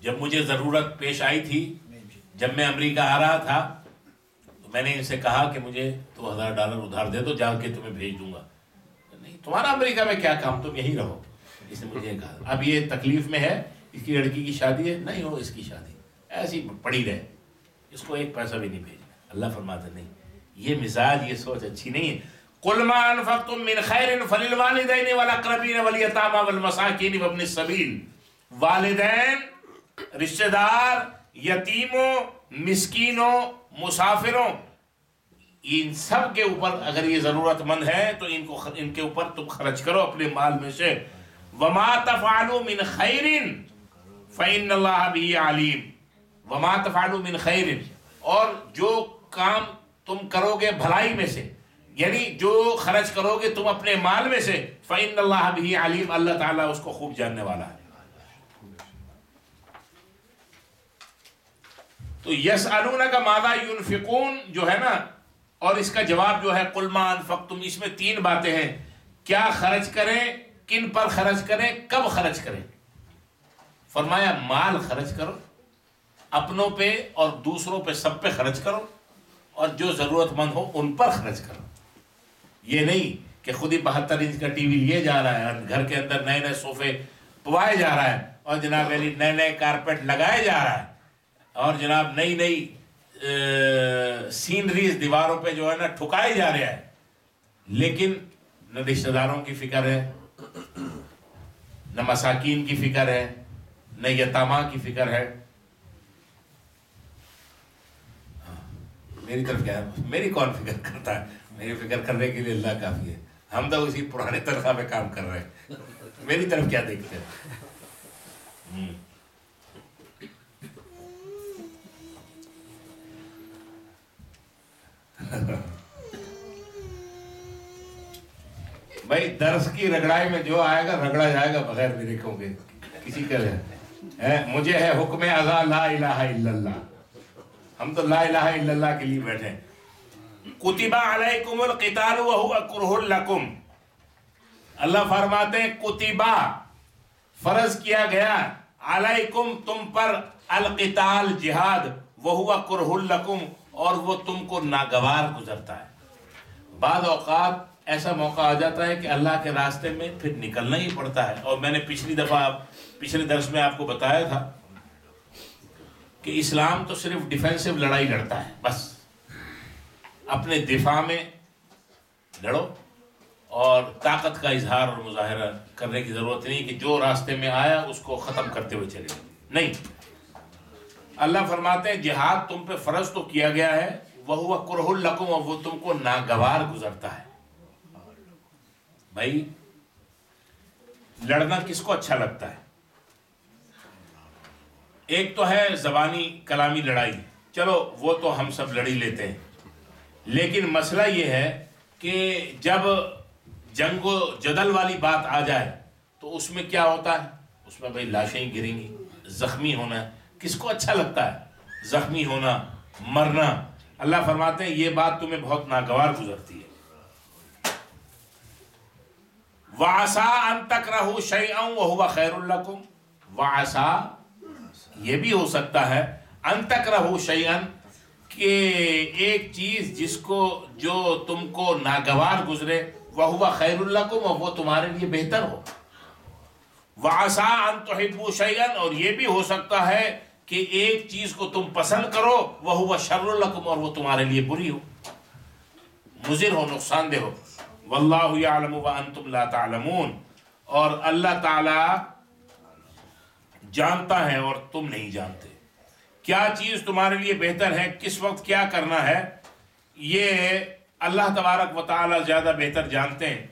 جب مجھے ضرورت پیش آئی تھی، جب میں امریکہ آ رہا تھا، تو میں نے ان سے کہا کہ مجھے $2000 ادھار دے دو، جا کے تمہیں بھیج دوں گا۔ نہیں، تمہارا امریکہ میں کیا کام، تم یہی رہو۔ اس نے مجھے کہا اب یہ تکلیف میں ہے، اس کی لڑکی کی شادی ہے، نہیں ہو اس کی شادی، ایسی پڑی رہے، اس کو ایک پیسہ بھی نہیں بھیجنا۔ اللہ فرماتا نہیں، یہ مزاج، یہ سوچ اچھی نہیں ہے۔ قُلْ مَا أَنفَقْتُم مِّنْ خَيْرٍ فَلِلْوَالِدَيْنِ وَالْأَقْرَبِينَ وَالْيَتَامَىٰ وَالْمَسَاكِينِ وَابْنِ السَّبِيلِ، والدین، رشتہ دار، یتیموں، مسکینوں، مسافروں، ان سب کے اوپر اگر یہ ضرورت مند ہے تو ان کے اوپر تم خرچ کرو اپنے مال میں سے۔ وَمَا تَفْعَلُوا مِنْ خَيْرٍ فَإِنَّ اللَّهَ بِهِ عَلِيمٌ۔ وَمَا تَفْعَلُوا مِنْ خَيْرٍ، اور جو کام تم کرو گے بھلائی میں سے، یعنی جو خرچ کرو گے تم اپنے مال میں سے، فَإِنَّ اللَّهَ بِهِ عَلِيمٌ، اللہ تعالیٰ اس کو خوب جاننے والا ہے۔ تو یسألونک ماذا ينفقون جو ہے نا، اور اس کا جواب جو ہے قُلْ مَا أَنفَقْتُم، اس میں 3 باتیں ہیں، کیا خرچ کریں، کن پر خرچ کریں، کب خرچ کریں۔ فرمایا مال خرچ کرو، اپنوں پہ اور دوسروں پہ، سب پہ خرچ کرو، اور جو ضرورت مند ہو ان پر خرچ کرو۔ یہ نہیں کہ خود ہی 72 انچ کا ٹی وی لیے جا رہا ہے، گھر کے اندر نئے نئے صوفے پوائے جا رہا ہے، اور جناب علی نئے نئے کارپیٹ لگائے جا رہا ہے، اور جناب نئی نئی سینریز دیواروں پہ جو ہے نا ٹھکائے جا رہا ہے، لیکن نہ رشتہ داروں کی فکر ہے، نہ مساکین کی فکر ہے، نہ یتامہ کی فکر ہے۔ میری طرف کیا ہے، میری کون فکر کرتا ہے، میری فکر کرنے کے لیے اللہ کافی ہے، ہم تو اسی پرانے تنخواہ پہ کام کر رہے ہیں، میری طرف کیا دیکھتے ہیں۔ بھائی درس کی رگڑائی میں جو آئے گا رگڑا جائے گا بغیر میرے کو کے کسی کا ہے۔ مجھے ہے حکم ازا لا الہ الا اللہ، ہم تو لا الہ الا اللہ کے لیے بیٹھے ہیں۔ کتب علیکم القتال وہو کرہ لکم، اللہ فرماتے ہیں کتبہ، فرض کیا گیا، علیکم تم پر، القتال جہاد، وہو کرہ لکم اور وہ تم کو ناگوار گزرتا ہے۔ بعض اوقات ایسا موقع آ جاتا ہے کہ اللہ کے راستے میں پھر نکلنا ہی پڑتا ہے، اور میں نے پچھلے درس میں آپ کو بتایا تھا کہ اسلام تو صرف ڈیفینسو لڑائی لڑتا ہے، بس اپنے دفاع میں لڑو، اور طاقت کا اظہار اور مظاہرہ کرنے کی ضرورت نہیں کہ جو راستے میں آیا اس کو ختم کرتے ہوئے چلے، نہیں۔ اللہ فرماتے ہیں جہاد تم پہ فرض تو کیا گیا ہے، وَهُوَ كُرْهٌ لَكُمْ، اور وہ تم کو ناگوار گزرتا ہے۔ بھائی لڑنا کس کو اچھا لگتا ہے؟ ایک تو ہے زبانی کلامی لڑائی، چلو وہ تو ہم سب لڑ ہی لیتے ہیں، لیکن مسئلہ یہ ہے کہ جب جنگ و جدل والی بات آ جائے تو اس میں کیا ہوتا ہے، اس میں بھائی لاشیں گریں گی، زخمی ہونا، کس کو اچھا لگتا ہے زخمی ہونا، مرنا؟ اللہ فرماتے ہیں یہ بات تمہیں بہت ناگوار گزرتی ہے۔ وَعَسَىٰ أَن تَكْرَهُوا شَيْئًا وَهُوَ خَيْرٌ لَكُمْ، وَعَسَىٰ یہ بھی ہو سکتا ہے، أَن تَكْرَهُوا شَيْئًا کہ ایک چیز جو تم کو ناگوار گزرے، وَهُوَ خَيْرٌ لَكُمْ اور وہ تمہارے لیے بہتر ہو۔ وَعَسَىٰ أَن تُحِبُّوا شَيْئًا اور یہ بھی ہو سکتا ہے کہ ایک چیز کو تم پسند کرو وَهُوَ شَرٌّ لَكُمْ، اور وہ تمہارے لیے بری ہو، مضر ہو، نقصان دہ ہو. وَاللَّهُ يَعْلَمُ وَأَنْتُمْ لَا تَعْلَمُونَ، اور اللہ تعالی جانتا ہے اور تم نہیں جانتے. کیا چیز تمہارے لیے بہتر ہے، کس وقت کیا کرنا ہے، یہ اللہ تبارک و تعالی زیادہ بہتر جانتے ہیں،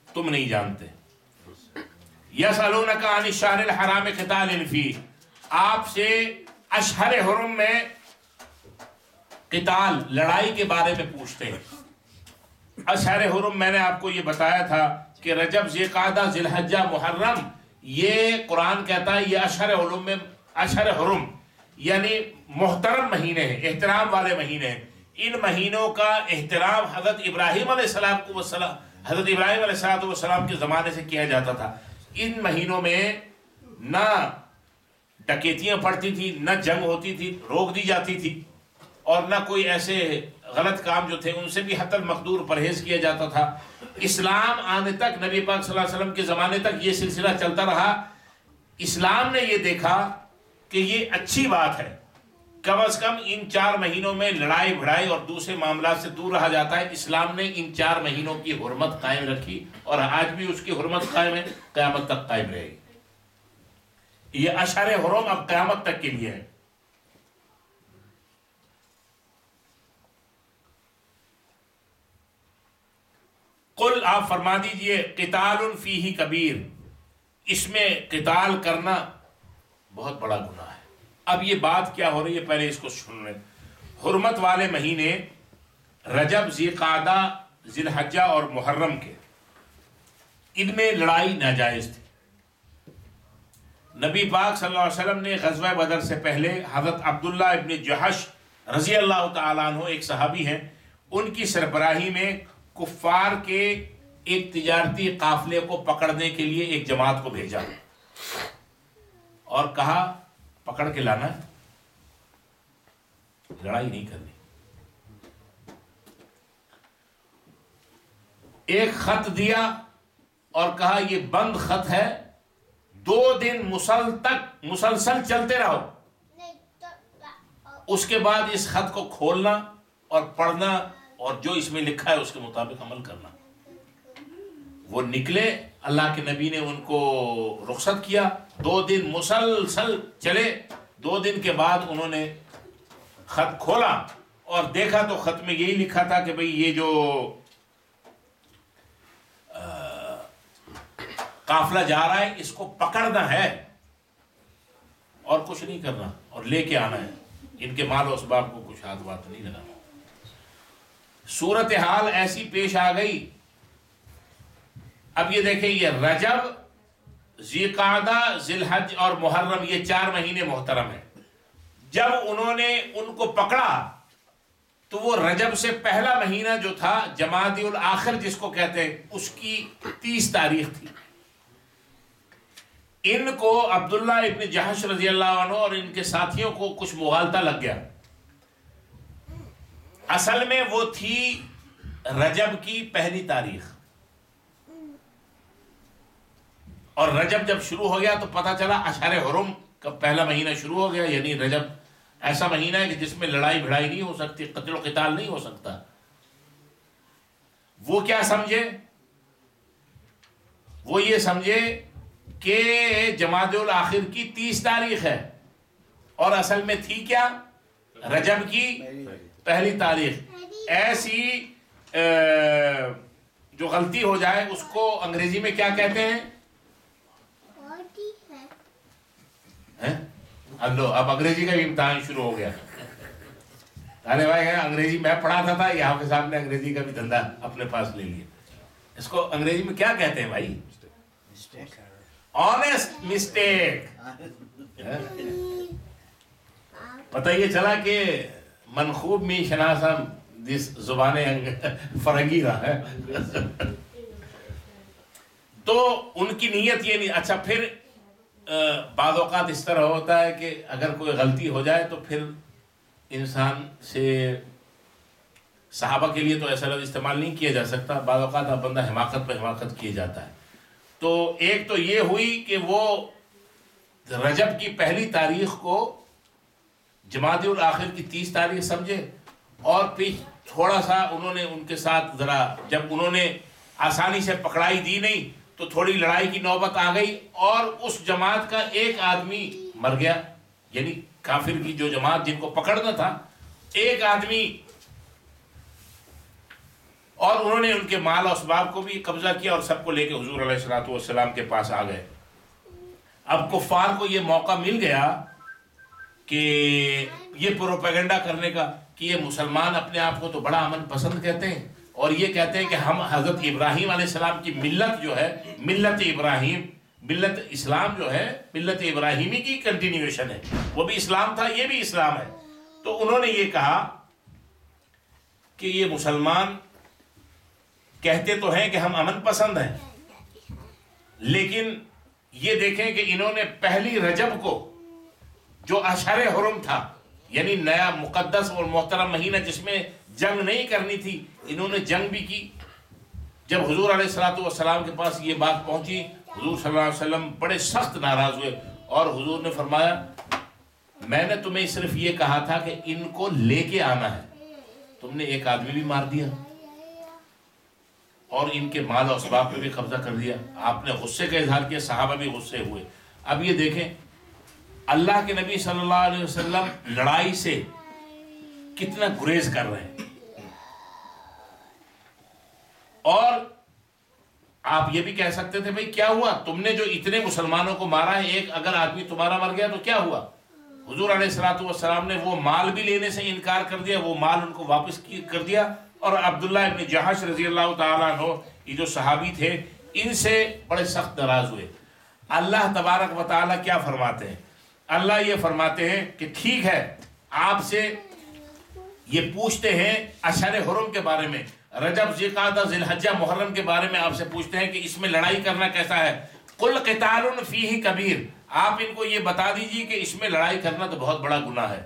تم نہیں جانتے. یسألونک عن الشہر الحرام قتال فیہ، آپ سے اشہر حرم میں قتال لڑائی کے بارے میں پوچھتے ہیں. اشہر حرم میں نے آپ کو یہ بتایا تھا کہ رجب، ذوالقعدہ، ذی الحجہ، محرم، یہ قرآن کہتا ہے یہ اشہر حرم میں، اشہر حرم یعنی محترم مہینے ہیں، احترام والے مہینے ہیں. ان مہینوں کا احترام حضرت ابراہیم علیہ السلام کے زمانے سے کیا جاتا تھا. ان مہینوں میں نہ ڈکیتیاں پڑتی تھی، نہ جنگ ہوتی تھی، روک دی جاتی تھی، اور نہ کوئی ایسے غلط کام جو تھے ان سے بھی حتی المقدور پرہیز کیا جاتا تھا. اسلام آنے تک، نبی پاک صلی اللہ علیہ وسلم کے زمانے تک یہ سلسلہ چلتا رہا. اسلام نے یہ دیکھا کہ یہ اچھی بات ہے، کم از کم ان 4 مہینوں میں لڑائی بھڑائی اور دوسرے معاملات سے دور رہا جاتا ہے. اسلام نے ان 4 مہینوں کی حرمت قائم رکھی، اور آج بھی اس کی حرمت قائم ہے، قیامت تک قائم رہے گی. یہ اشہر حرم اب قیامت تک کے لیے ہے. قل، آپ فرما دیجئے، قتال فیہ کبیر، اس میں قتال کرنا بہت بڑا گناہ ہے. اب یہ بات کیا ہو رہی ہے، پہلے اس کو سن لیں. حرمت والے مہینے رجب، ذوالقعدہ، ذی الحجہ اور محرم کے، ان میں لڑائی ناجائز تھی. نبی پاک صلی اللہ علیہ وسلم نے غزوہ بدر سے پہلے حضرت عبداللہ ابن جحش رضی اللہ تعالیٰ عنہ، ایک صحابی ہیں، ان کی سربراہی میں کفار کے ایک تجارتی قافلے کو پکڑنے کے لیے ایک جماعت کو بھیجا اور کہا پکڑ کے لانا ہے، لڑائی نہیں کرنی. ایک خط دیا اور کہا یہ بند خط ہے، 2 دن مسلسل چلتے رہو، اس کے بعد اس خط کو کھولنا اور پڑھنا اور جو اس میں لکھا ہے اس کے مطابق عمل کرنا. وہ نکلے، اللہ کے نبی نے ان کو رخصت کیا، 2 دن مسلسل چلے. 2 دن کے بعد انہوں نے خط کھولا اور دیکھا تو خط میں یہی لکھا تھا کہ بھئی یہ جو قافلہ جا رہا ہے اس کو پکڑنا ہے اور کچھ نہیں کرنا، اور لے کے آنا ہے، ان کے مال و اسباب کو کچھ ہاتھ واتھ نہیں لگانا. صورتحال ایسی پیش آ گئی. اب یہ دیکھیں، یہ رجب، ذوالقعدہ، ذی الحج اور محرم، یہ 4 مہینے محترم ہیں. جب انہوں نے ان کو پکڑا تو وہ رجب سے پہلا مہینہ جو تھا، جمادی الاخر جس کو کہتے ہیں، اس کی 30 تاریخ تھی. ان کو عبداللہ ابن جحش رضی اللہ عنہ اور ان کے ساتھیوں کو کچھ مغالطہ لگ گیا. اصل میں وہ تھی رجب کی پہلی تاریخ، اور رجب جب شروع ہو گیا تو پتہ چلا اشہر حرم کا پہلا مہینہ شروع ہو گیا. یعنی رجب ایسا مہینہ ہے کہ جس میں لڑائی بھڑائی نہیں ہو سکتی، قتل و قتال نہیں ہو سکتا. وہ کیا سمجھے؟ وہ یہ سمجھے کہ جمادی الاخر کی 30 تاریخ ہے، اور اصل میں تھی کیا؟ رجب کی پہلی تاریخ. ایسی جو غلطی ہو جائے اس کو انگریزی میں کیا کہتے ہیں؟ اب انگریزی کا بھی امتحان شروع ہو گیا. ارے بھائی انگریزی میں پڑھاتا تھا، یہاں کے صاحب نے انگریزی کا بھی دھندا اپنے پاس لے لیا. اس کو انگریزی میں کیا کہتے ہیں بھائی؟ Honest mistake. پتہ یہ چلا کہ منخوب می شناسم جس زبان فرنگی رہا ہے. تو ان کی نیت یہ نہیں. اچھا، پھر بعض اوقات اس طرح ہوتا ہے کہ اگر کوئی غلطی ہو جائے تو پھر انسان سے، صحابہ کے لیے تو ایسا لفظ استعمال نہیں کیا جا سکتا، بعض اوقات اب بندہ حماقت پہ حماقت کیے جاتا ہے. تو ایک تو یہ ہوئی کہ وہ رجب کی پہلی تاریخ کو جمادی الآخر کی 30 تاریخ سمجھے، اور پھر تھوڑا سا انہوں نے ان کے ساتھ ذرا، جب انہوں نے آسانی سے پکڑائی دی نہیں تو تھوڑی لڑائی کی نوبت آ گئی، اور اس جماعت کا ایک آدمی مر گیا، یعنی کافر کی جو جماعت جن کو پکڑنا تھا ایک آدمی، اور انہوں نے ان کے مال و اسباب کو بھی قبضہ کیا اور سب کو لے کے حضور علیہ الصلوۃ والسلام کے پاس آ گئے۔ اب کفار کو یہ موقع مل گیا کہ یہ پروپیگنڈا کرنے کا کہ یہ مسلمان اپنے آپ کو تو بڑا امن پسند کہتے ہیں، اور یہ کہتے ہیں کہ ہم حضرت ابراہیم علیہ السلام کی ملت جو ہے، ملت ابراہیم، ملت اسلام جو ہے ملت ابراہیمی کی کنٹینیویشن ہے، وہ بھی اسلام تھا یہ بھی اسلام ہے۔ تو انہوں نے یہ کہا کہ یہ مسلمان کہتے تو ہیں کہ ہم امن پسند ہیں، لیکن یہ دیکھیں کہ انہوں نے پہلی رجب کو جو اشہر حرم تھا، یعنی نیا مقدس اور محترم مہینہ جس میں جنگ نہیں کرنی تھی، انہوں نے جنگ بھی کی۔ جب حضور علیہ الصلوۃ والسلام کے پاس یہ بات پہنچی، حضور صلی اللہ علیہ وسلم بڑے سخت ناراض ہوئے، اور حضور نے فرمایا میں نے تمہیں صرف یہ کہا تھا کہ ان کو لے کے آنا ہے، تم نے ایک آدمی بھی مار دیا اور ان کے مال و اسباب پہ بھی قبضہ کر دیا، آپ نے غصے کا اظہار کیا، صحابہ بھی غصے ہوئے۔ اب یہ دیکھیں اللہ کے نبی صلی اللہ علیہ وسلم لڑائی سے کتنا گریز کر رہے ہیں، اور آپ یہ بھی کہہ سکتے تھے بھئی کیا ہوا، تم نے جو اتنے مسلمانوں کو مارا ہے، ایک اگر آدمی تمہارا مر گیا تو کیا ہوا؟ حضور علیہ الصلوۃ والسلام نے وہ مال بھی لینے سے انکار کر دیا، وہ مال ان کو واپس کر دیا، اور عبداللہ ابن جحش رضی اللہ تعالیٰ عنہ یہ جو صحابی تھے ان سے بڑے سخت ناراض ہوئے۔ اللہ تبارک و تعالیٰ کیا فرماتے ہیں؟ اللہ یہ فرماتے ہیں کہ ٹھیک ہے، آپ سے یہ پوچھتے ہیں اشہر حرم کے بارے میں، رجب، ذوالقعدہ، ذی الحجہ، محرم کے بارے میں آپ سے پوچھتے ہیں کہ اس میں لڑائی کرنا کیسا ہے۔ قل قتال فیہ کبیر، آپ ان کو یہ بتا دیجئے کہ اس میں لڑائی کرنا تو بہت بڑا گناہ ہے۔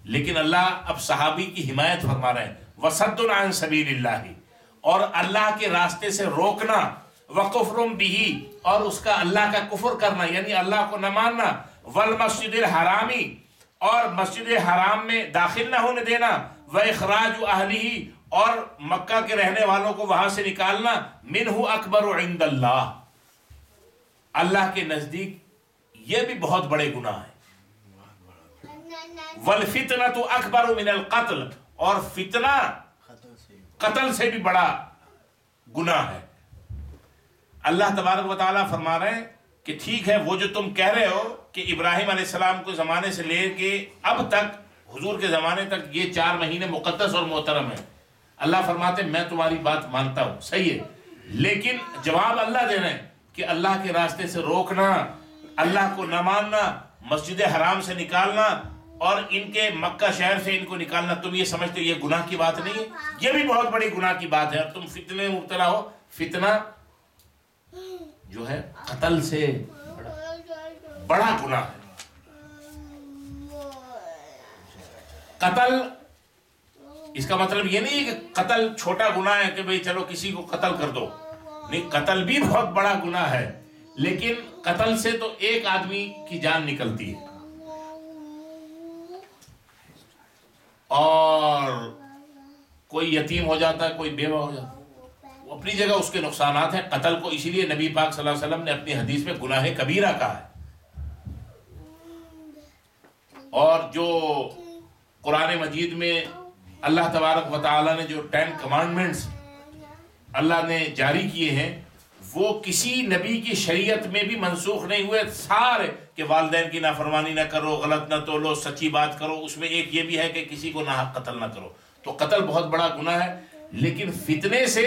لیکن اللہ اب صحابی کی حمایت فرما رہے ہیں، وصد عن سبیل اللہ، اور اللہ کے راستے سے روکنا، وکفر بہ، اور اس کا اللہ کا کفر کرنا یعنی اللہ کو نہ ماننا، والمسجد الحرامی، اور مسجد حرام میں داخل نہ ہونے دینا، واخراج اہلہ، اور مکہ کے رہنے والوں کو وہاں سے نکالنا، منہ اکبر عند اللہ، اللہ کے نزدیک یہ بھی بہت بڑے گناہ ہیں۔ والفتنۃ اکبر من القتل، اور فتنہ قتل سے بھی بڑا گناہ ہے۔ اللہ تبارک و تعالیٰ فرما رہے ہیں کہ ٹھیک ہے، وہ جو تم کہہ رہے ہو کہ ابراہیم علیہ السلام کو زمانے سے لے کے اب تک، حضور کے زمانے تک یہ 4 مہینے مقدس اور محترم ہیں، اللہ فرماتے ہیں میں تمہاری بات مانتا ہوں، صحیح ہے، لیکن جواب اللہ دے رہے ہیں کہ اللہ کے راستے سے روکنا، اللہ کو نہ ماننا، مسجد حرام سے نکالنا، اور ان کے مکہ شہر سے ان کو نکالنا، تم یہ سمجھتے ہو یہ گناہ کی بات نہیں ہے؟ یہ بھی بہت بڑی گناہ کی بات ہے، اور تم فتنے میں مبتلا ہو۔ فتنہ جو ہے قتل سے بڑا گناہ ہے۔ قتل، اس کا مطلب یہ نہیں ہے کہ قتل چھوٹا گناہ ہے کہ بھئی چلو کسی کو قتل کر دو، نہیں، قتل بھی بہت بڑا گناہ ہے، لیکن قتل سے تو ایک آدمی کی جان نکلتی ہے، اور کوئی یتیم ہو جاتا ہے، کوئی بیوہ ہو جاتا ہے، وہ اپنی جگہ اس کے نقصانات ہیں۔ قتل کو اسی لیے نبی پاک صلی اللہ علیہ وسلم نے اپنی حدیث میں گناہ کبیرہ کہا ہے۔ اور جو قرآن مجید میں اللہ تبارک و تعالیٰ نے جو 10 کمانڈمنٹس اللہ نے جاری کیے ہیں، وہ کسی نبی کی شریعت میں بھی منسوخ نہیں ہوئے، سارے کہ والدین کی نافرمانی نہ کرو، غلط نہ تولو، سچی بات کرو، اس میں ایک یہ بھی ہے کہ کسی کو ناحق قتل نہ کرو۔ تو قتل بہت بڑا گناہ ہے، لیکن فتنے سے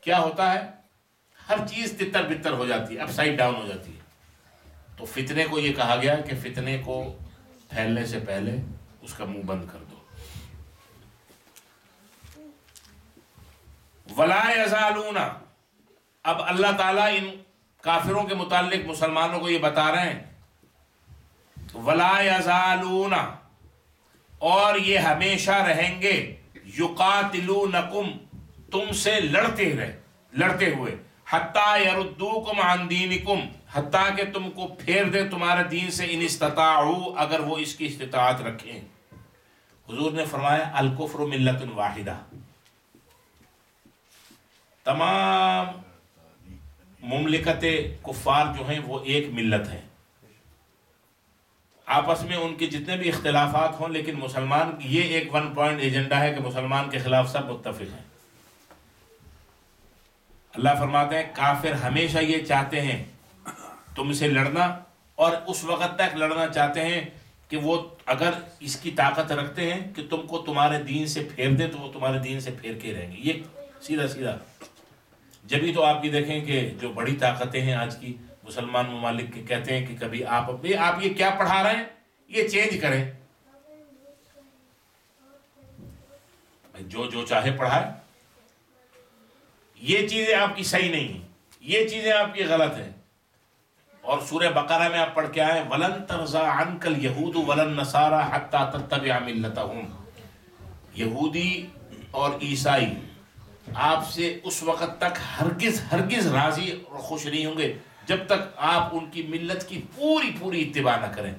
کیا ہوتا ہے؟ ہر چیز تتر بتر ہو جاتی ہے، اپ سائڈ ڈاؤن ہو جاتی ہے۔ تو فتنے کو یہ کہا گیا کہ فتنے کو پھیلنے سے پہلے اس کا منہ بند کر دو۔ وَلَا يَزَالُونَ، اب اللہ تعالیٰ ان کافروں کے متعلق مسلمانوں کو یہ بتا رہے ہیں، وَلَا يَزَالُونَ، اور یہ ہمیشہ رہیں گے، يُقَاتِلُونَكُمْ، تم سے لڑتے ہوئے، حتیٰ یردوکم عن دینکم، حتیٰ کہ تم کو پھیر دے تمہارے دین سے، ان استطاعوا، اگر وہ اس کی استطاعت رکھیں۔ حضور نے فرمایا الکفر ملت واحدہ، تمام مملکت کفار جو ہیں وہ ایک ملت ہیں، آپس میں ان کے جتنے بھی اختلافات ہوں، لیکن مسلمان یہ ایک ون پوائنٹ ایجنڈا ہے کہ مسلمان کے خلاف سب متفق ہیں۔ اللہ فرماتے ہیں کافر ہمیشہ یہ چاہتے ہیں تم سے لڑنا، اور اس وقت تک لڑنا چاہتے ہیں کہ وہ اگر اس کی طاقت رکھتے ہیں کہ تم کو تمہارے دین سے پھیر دیں تو وہ تمہارے دین سے پھیر کے رہیں گے۔ یہ سیدھا سیدھا جبھی تو آپ کی دیکھیں کہ جو بڑی طاقتیں ہیں آج کی مسلمان ممالک کے، کہتے ہیں کہ کبھی آپ یہ کیا پڑھا رہے ہیں، یہ چینج کریں، جو چاہے پڑھائے، یہ چیزیں آپ کی صحیح نہیں ہیں، یہ چیزیں آپ کی غلط ہیں۔ اور سورہ بقرہ میں آپ پڑھ کے آئے وَلَن تَرْضَىٰ عَنْكَ الْيَهُودُ وَلَا النَّصَارَىٰ حَتَّىٰ تَتَّبِعَ مِلَّتَهُمْ، یہودی اور عیسائی آپ سے اس وقت تک ہرگز راضی اور خوش نہیں ہوں گے جب تک آپ ان کی ملت کی پوری اتباع نہ کریں۔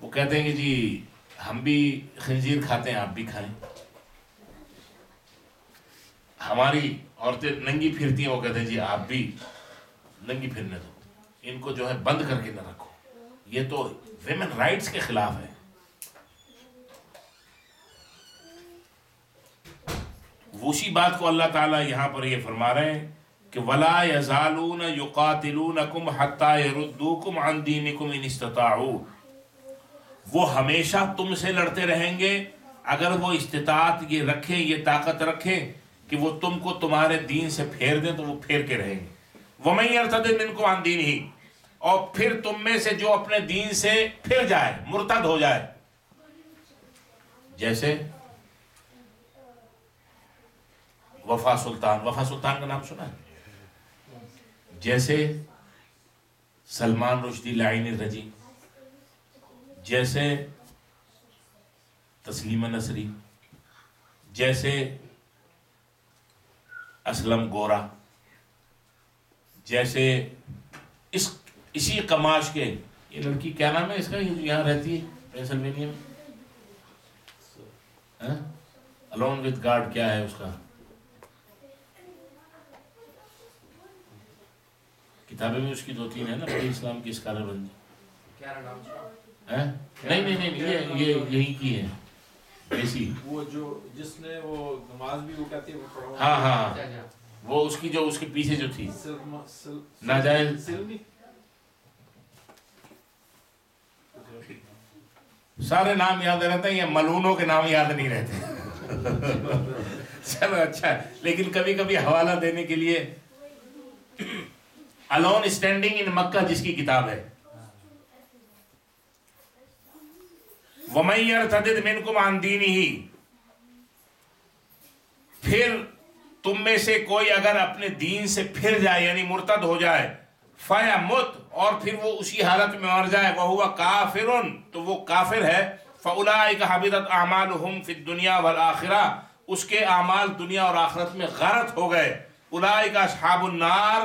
وہ کہتے ہیں کہ جی ہم بھی خنزیر کھاتے ہیں، آپ بھی کھائیں، ہماری عورتیں ننگی پھرتی ہیں، وہ کہتے ہیں جی آپ بھی ننگی پھرنے دو، ان کو جو ہے بند کر کے نہ رکھو، یہ تو ویمن رائٹس کے خلاف ہے۔ اسی بات کو اللہ تعالیٰ یہاں پر یہ فرما رہے ہیں کہ وَلَا يَزَالُونَ يُقَاتِلُونَكُمْ حَتَّىٰ يَرُدُّوكُمْ عَنْ دِينِكُمْ إِنِ اسْتَطَاعُوا، وہ ہمیشہ تم سے لڑتے رہیں گے اگر وہ استطاعت یہ رکھیں، یہ طاقت رکھیں کہ وہ تم کو تمہارے دین سے پھیر دیں تو وہ پھیر کے رہیں گے۔ وَمَن يَرْتَدِدْ مِنْكُمْ عَنْ دِينِهِ، اور پھر تم میں سے جو اپنے دین سے پھر جائے، مرتد ہو جائے، جیسے وفا سلطان کا نام سنا ہے، جیسے سلمان رشدی لعین الرجی، جیسے تسلیمہ نصری، جیسے اسلم گورا، جیسے اسی قماش کے، یہ لڑکی کیا نام ہے اس کا، یہ یہاں رہتی ہے پینسلوینیا میں، الون وتھ گاڈ کیا ہے اس کا، کتابیں میں اس کی 2-3 ہے نا، بڑی اسلام کی اسکالر بندی، نہیں یہ یہی کی ہے ایسی، وہ جو جس نے وہ نماز بھی وہ کہتی ہے وہ ہاں وہ اس کی جو اس کے پیچھے جو تھی ناجائز، سارے نام یاد رہتے ہیں، یہ ملونوں کے نام یاد نہیں رہتے۔ چلو اچھا ہے، لیکن کبھی کبھی حوالہ دینے کے لیے الون اسٹینڈنگ ان مکہ جس کی کتاب ہے، وَمَن يَرْتَدِدْ مِنْكُمْ عَنْ دِينِهِ، پھر تم میں سے کوئی اگر اپنے دین سے پھر جائے یعنی مرتد ہو جائے، فَيَمُتْ، اور پھر وہ اسی حالت میں مر جائے، وَهُوَ كَافِرٌ، تو وہ کافر ہے، فَأُولَٰئِكَ حَبِطَتْ أَعْمَالُهُمْ فِي الدُّنْيَا وَالْآخِرَةِ، اس کے اعمال دنیا اور آخرت میں غارت ہو گئے، أُولَٰئِكَ أَصْحَابُ النَّارِ،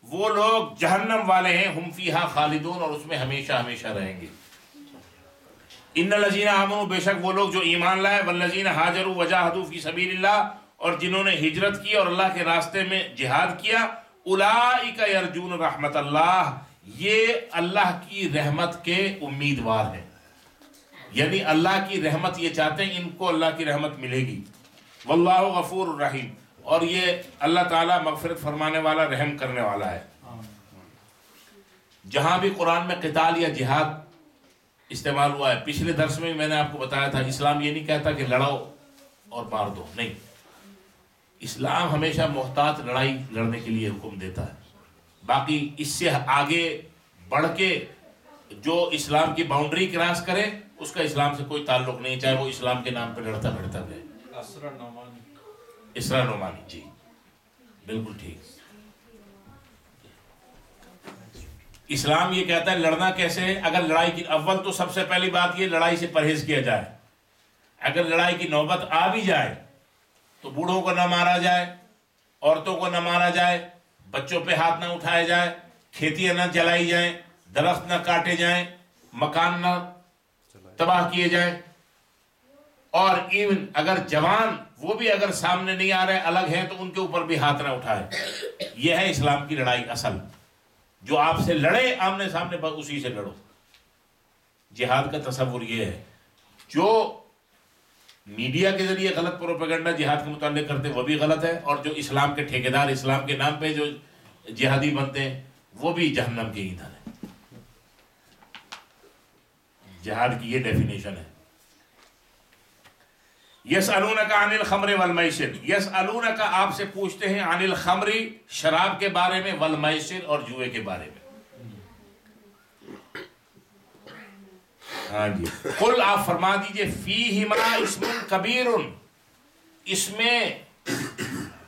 وہ لوگ جہنم والے ہیں، ہم فیہا خالدون، اور اس میں ہمیشہ ہمیشہ رہیں گے۔ ان الذین آمنوا، بے شک وہ لوگ جو ایمان لائے، والذین ہاجروا وجاہدوا فی سبیل اللہ، اور جنہوں نے ہجرت کی اور اللہ کے راستے میں جہاد کیا، اولئک یرجون رحمت اللہ، یہ اللہ کی رحمت کے امیدوار ہیں، یعنی اللہ کی رحمت یہ چاہتے ہیں، ان کو اللہ کی رحمت ملے گی۔ واللہ غفور الرحیم، اور یہ اللہ تعالیٰ مغفرت فرمانے والا، رحم کرنے والا ہے۔ جہاں بھی قرآن میں قتال یا جہاد استعمال ہوا ہے، پچھلے درس میں میں نے آپ کو بتایا تھا، اسلام یہ نہیں کہتا کہ لڑاؤ اور مار دو، نہیں، اسلام ہمیشہ محتاط لڑائی لڑنے کے لیے حکم دیتا ہے۔ باقی اس سے آگے بڑھ کے جو اسلام کی باؤنڈری کراس کرے اس کا اسلام سے کوئی تعلق نہیں، چاہے وہ اسلام کے نام پہ لڑتا پھرتا ہے۔ اسرا نعمانی، جی بالکل ٹھیک۔ اسلام یہ کہتا ہے لڑنا کیسے ہے، اگر لڑائی کی اول تو سب سے پہلی بات یہ لڑائی سے پرہیز کیا جائے، اگر لڑائی کی نوبت آ بھی جائے تو بوڑھوں کو نہ مارا جائے، عورتوں کو نہ مارا جائے، بچوں پہ ہاتھ نہ اٹھایا جائے، کھیتیاں نہ جلائی جائیں، درخت نہ کاٹے جائیں، مکان نہ تباہ کیے جائیں، اور ایون اگر جوان وہ بھی اگر سامنے نہیں آ رہے الگ ہیں تو ان کے اوپر بھی ہاتھ نہ اٹھائے۔ یہ ہے اسلام کی لڑائی اصل، جو آپ سے لڑے آمنے سامنے بس اسی سے لڑو۔ جہاد کا تصور یہ ہے، جو میڈیا کے ذریعے غلط پروپیگنڈا جہاد کے متعلق کرتے وہ بھی غلط ہے، اور جو اسلام کے ٹھیکیدار اسلام کے نام پہ جو جہادی بنتے ہیں وہ بھی جہنم کے ایندھن ہیں۔ جہاد کی یہ ڈیفینیشن ہے۔ یسألونک عن الخمر والمیسر، یسألونک آپ سے پوچھتے ہیں، عن الخمر شراب کے بارے میں، والمیسر اور جوئے کے بارے میں۔ ہاں جی، قل آپ فرما دیجئے، فیہما اسم کبیر، اس میں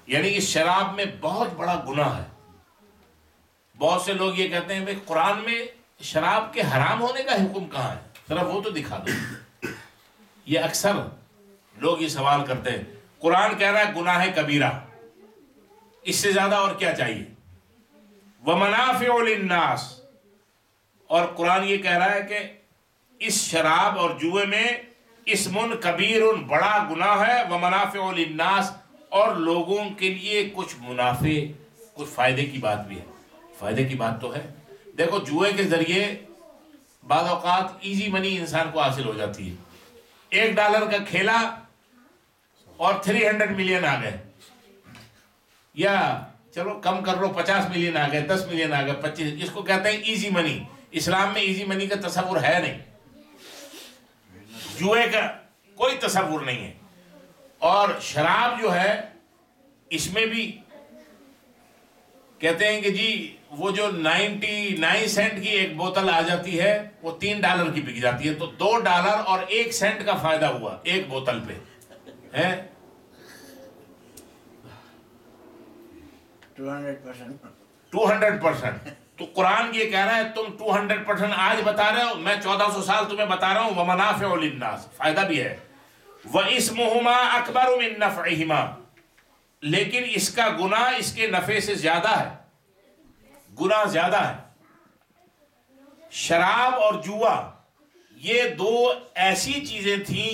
یعنی اس شراب میں بہت بڑا گناہ ہے۔ بہت سے لوگ یہ کہتے ہیں بھئی قرآن میں شراب کے حرام ہونے کا حکم کہاں ہے، ذرا وہ تو دکھا دو۔ یہ اکثر لوگ یہ سوال کرتے ہیں۔ قرآن کہہ رہا ہے گناہ کبیرہ، اس سے زیادہ اور کیا چاہیے؟ وَمَنَافِعُ لِلنَّاسِ، اور قرآن یہ کہہ رہا ہے کہ اس شراب اور جوئے میں اسم کبیر بڑا گناہ ہے، وَمَنَافِعُ لِلنَّاسِ اور لوگوں کے لیے کچھ منافع، کچھ فائدے کی بات بھی ہے۔ فائدے کی بات تو ہے، دیکھو جوئے کے ذریعے بعض اوقات ایزی منی انسان کو حاصل ہو جاتی ہے۔ $1 کا کھیلا اور 300 ملین آ گئے، یا چلو کم کر لو 50 ملین آ گئے، 10 ملین آ گئے، 25، اس کو کہتے ہیں ایزی منی۔ اسلام میں ایزی منی کا تصور ہے نہیں، جوئے کا کوئی تصور نہیں ہے۔ اور شراب جو ہے اس میں بھی کہتے ہیں کہ جی وہ جو 99 سینٹ کی ایک بوتل آ جاتی ہے وہ $3 کی بک جاتی ہے، تو $2 اور 1 سینٹ کا فائدہ ہوا ایک بوتل پہ ہے 200%۔ تو قرآن یہ کہہ رہا ہے تم 200% آج بتا رہے ہو، میں 1400 سال تمہیں بتا رہا ہوں، وَمَنَافِعُ لِلنَّاسِ فائدہ بھی ہے، وَإِسْمُهُمَا أَكْبَرُ مِن نَفْعِهِمَا لیکن اس کا گناہ اس کے نفع سے زیادہ ہے، گناہ زیادہ ہے۔ شراب اور جوا یہ دو ایسی چیزیں تھیں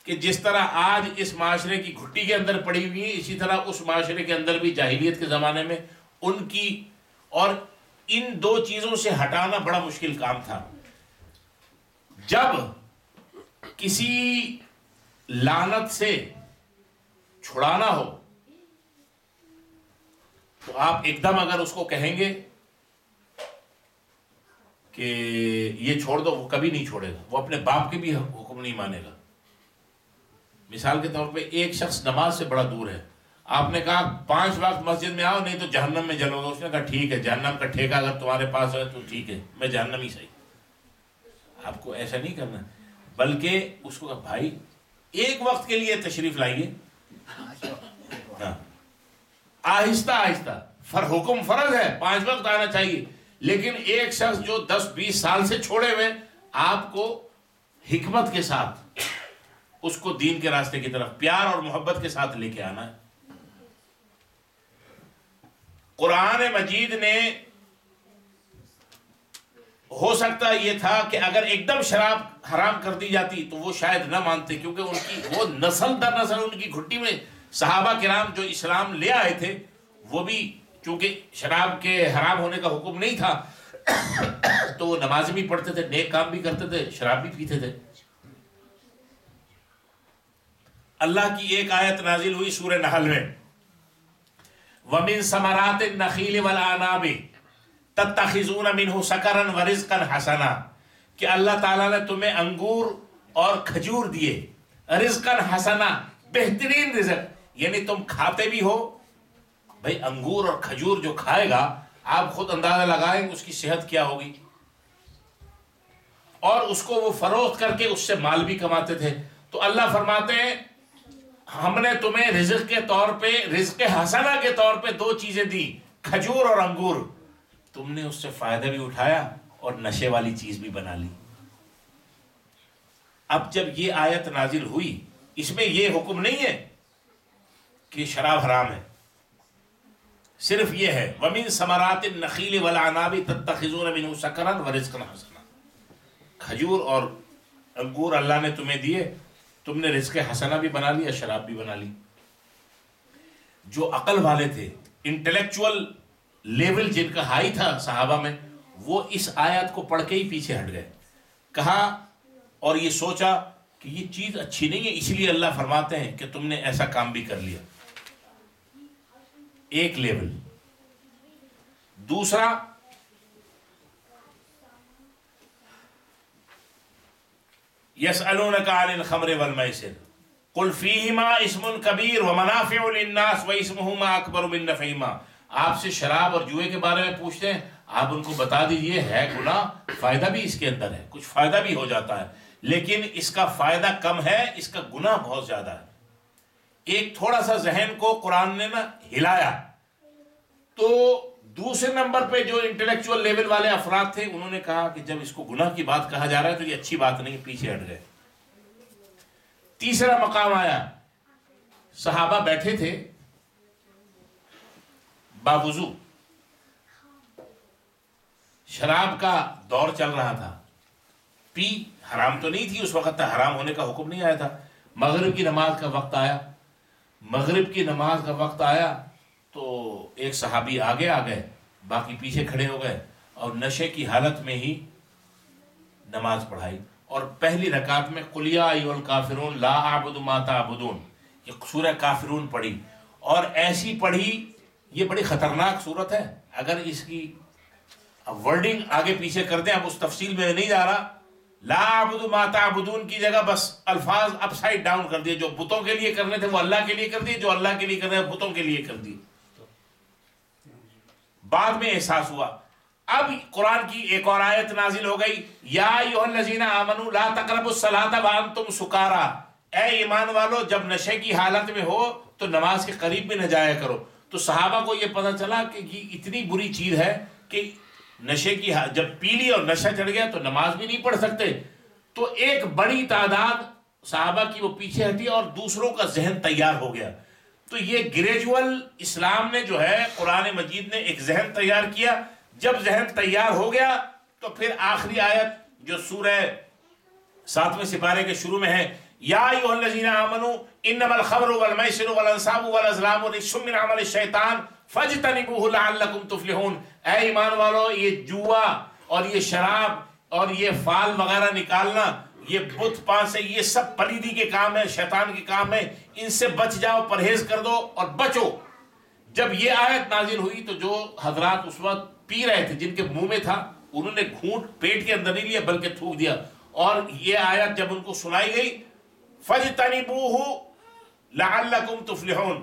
کہ جس طرح آج اس معاشرے کی گھٹی کے اندر پڑی ہوئی ہیں، اسی طرح اس معاشرے کے اندر بھی جاہلیت کے زمانے میں ان کی، اور ان دو چیزوں سے ہٹانا بڑا مشکل کام تھا۔ جب کسی لعنت سے چھڑانا ہو تو آپ ایک دم اگر اس کو کہیں گے کہ یہ چھوڑ دو، وہ کبھی نہیں چھوڑے گا، وہ اپنے باپ کے بھی حکم نہیں مانے گا۔ مثال کے طور پہ ایک شخص نماز سے بڑا دور ہے، آپ نے کہا 5 وقت مسجد میں آؤ نہیں تو جہنم میں جلو گا، اس نے کہا ٹھیک ہے، جہنم کا ٹھیکہ اگر تمہارے پاس ہے تو ٹھیک ہے، میں جہنم ہی صحیح۔ آپ کو ایسا نہیں کرنا، بلکہ اس کو کہا بھائی ایک وقت کے لیے تشریف لائیے، ہاں آہستہ آہستہ، حکم فرض ہے 5 وقت آنا چاہیے، لیکن ایک شخص جو 10-20 سال سے چھوڑے ہوئے، آپ کو حکمت کے ساتھ اس کو دین کے راستے کی طرف پیار اور محبت کے ساتھ لے کے آنا ہے۔ قرآن مجید نے ہو سکتا یہ تھا کہ اگر ایک دم شراب حرام کر دی جاتی تو وہ شاید نہ مانتے، کیونکہ ان کی وہ نسل در نسل ان کی گھٹی میں صحابہ کرام جو اسلام لے آئے تھے وہ بھی چونکہ شراب کے حرام ہونے کا حکم نہیں تھا تو وہ نماز بھی پڑھتے تھے، نیک کام بھی کرتے تھے، شراب بھی پیتے تھے۔ اللہ کی ایک آیت نازل ہوئی سورہ نحل میں، وَمِن ثَمَرَاتِ النَّخِيلِ وَالْأَعْنَابِ تَتَّخِذُونَ مِنْهُ سَكَرًا وَرِزْقًا حَسَنًا کہ اللہ تعالیٰ نے تمہیں انگور اور کھجور دیے، رزقاً حسنا بہترین رزق، یعنی تم کھاتے بھی ہو۔ بھئی انگور اور کھجور جو کھائے گا آپ خود اندازہ لگائیں اس کی صحت کیا ہوگی، اور اس کو وہ فروخت کر کے اس سے مال بھی کماتے تھے۔ تو اللہ فرماتے ہیں ہم نے تمہیں رزق کے طور پہ، رزق حسنہ کے طور پہ 2 چیزیں دی، کھجور اور انگور، تم نے اس سے فائدہ بھی اٹھایا اور نشے والی چیز بھی بنا لی۔ اب جب یہ آیت نازل ہوئی اس میں یہ حکم نہیں ہے کہ شراب حرام ہے، صرف یہ ہے وَمِن ثَمَرَاتِ النَّخِيلِ وَالْأَعْنَابِ تَتَّخِذُونَ مِنْهُ سَكَرًا وَرِزْقًا حَسَنًا. کھجور اور انگور اللہ نے تمہیں دیے، تم نے رزق حسنہ بھی بنا لیا، شراب بھی بنا لی. جو عقل والے تھے، انٹلیکچول لیول جن کا ہائی تھا صحابہ میں، وہ اس آیت کو پڑھ کے ہی پیچھے ہٹ گئے. کہا اور یہ سوچا کہ یہ چیز اچھی نہیں ہے، اس لیے اللہ فرماتے ہیں کہ تم نے ایسا کام بھی کر لیا. ایک لیول. دوسرا، یسألونک عن الخمر والمیسر قل فیہما اسم کبیر ومنافع للناس واسمہما اکبر من نفعہما. آپ سے شراب اور جوئے کے بارے میں پوچھتے ہیں، آپ ان کو بتا دیجئے ہے گناہ، فائدہ بھی اس کے اندر ہے، کچھ فائدہ بھی ہو جاتا ہے، لیکن اس کا فائدہ کم ہے، اس کا گناہ بہت زیادہ ہے. ایک تھوڑا سا ذہن کو قرآن نے نا ہلایا. تو دوسرے نمبر پہ جو انٹلیکچول لیول والے افراد تھے، انہوں نے کہا کہ جب اس کو گناہ کی بات کہا جا رہا ہے تو یہ اچھی بات نہیں، پیچھے ہٹ گئے. تیسرا مقام آیا، صحابہ بیٹھے تھے باوضو، شراب کا دور چل رہا تھا، پی حرام تو نہیں تھی اس وقت تک، حرام ہونے کا حکم نہیں آیا تھا. مغرب کی نماز کا وقت آیا، مغرب کی نماز کا وقت آیا تو ایک صحابی آگے آ گئے، باقی پیچھے کھڑے ہو گئے اور نشے کی حالت میں ہی نماز پڑھائی. اور پہلی رکعت میں قل یا ایھا الکافرون لا اعبد ما تعبدون، یہ سورہ کافرون پڑھی. اور ایسی پڑھی، یہ بڑی خطرناک صورت ہے. اگر اس کی ورڈنگ آگے پیچھے کر دیں، اب اس تفصیل میں نہیں جا رہا، لا اعبد ما تعبدون کی جگہ بس الفاظ اپ سائڈ ڈاؤن کر دیے. جو بتوں کے لیے کرنے تھے وہ اللہ کے لیے کر دیے، جو اللہ کے لیے کرنے تھے بتوں کے لیے کر دیے. بعد میں احساس ہوا. اب قرآن کی ایک اور آیت نازل ہو گئی، یا ایھا الذین آمنوا لا تقربوا الصلاۃ وانتم سکارا. اے ایمان والو، جب نشے کی حالت میں ہو تو نماز کے قریب بھی نہ جایا کرو. تو صحابہ کو یہ پتہ چلا کہ یہ اتنی بری چیز ہے کہ نشے کی جب پی لی اور نشہ چڑھ گیا تو نماز بھی نہیں پڑھ سکتے. تو ایک بڑی تعداد صحابہ کی وہ پیچھے ہٹی اور دوسروں کا ذہن تیار ہو گیا. تو یہ گریجول اسلام نے جو ہے، قرآن مجید نے ایک ذہن تیار کیا. جب ذہن تیار ہو گیا تو پھر آخری آیت جو سورہ 7ویں سپارے کے شروع میں ہے، یا ایھا الذین آمنوا انما الخمر والمیسر والانصاب والازلام رجس من عمل الشیطان فاجتنبوہ لعلکم تفلحون. اے ایمان والو، یہ جوا اور یہ شراب اور یہ فال وغیرہ نکالنا، یہ بت پان سے، یہ سب پلیدی کے کام ہے، شیطان کے کام ہے. ان سے بچ جاؤ، پرہیز کر دو اور بچو. جب یہ آیت نازل ہوئی تو جو حضرات اس وقت پی رہے تھے، جن کے منہ میں تھا، انہوں نے گھونٹ پیٹ کے اندر نہیں لیا بلکہ تھوک دیا. اور یہ آیت جب ان کو سنائی گئی، فَاجْتَنِبُوهُ لَعَلَّكُمْ تُفْلِحُونَ.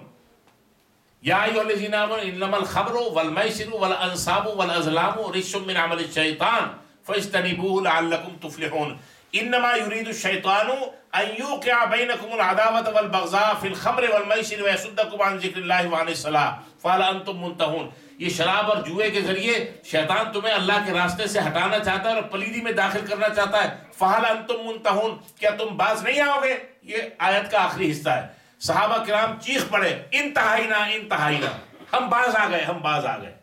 یا ایھا الذین آمنوا انما الخمر والمیسر والانصاب والازلام رجس من عمل الشیطان فاجتنبوه لعلکم تفلحون. انما يريد الشیطان ان یوقع بینکم العداوة والبغضاء فی الخمر والمیسر ویصدکم عن ذکر اللہ وعن الصلاۃ فہل انتم منتہون. یہ شراب اور جوئے کے ذریعے شیطان تمہیں اللہ کے راستے سے ہٹانا چاہتا ہے اور پلیدی میں داخل کرنا چاہتا ہے. فہل انتم منتہون، کیا تم باز نہیں آؤ گے؟ یہ آیت کا آخری حصہ ہے. صحابہ کرام چیخ پڑے، انتہائینا انتہائینا، ہم باز آ گئے، ہم باز آ گئے.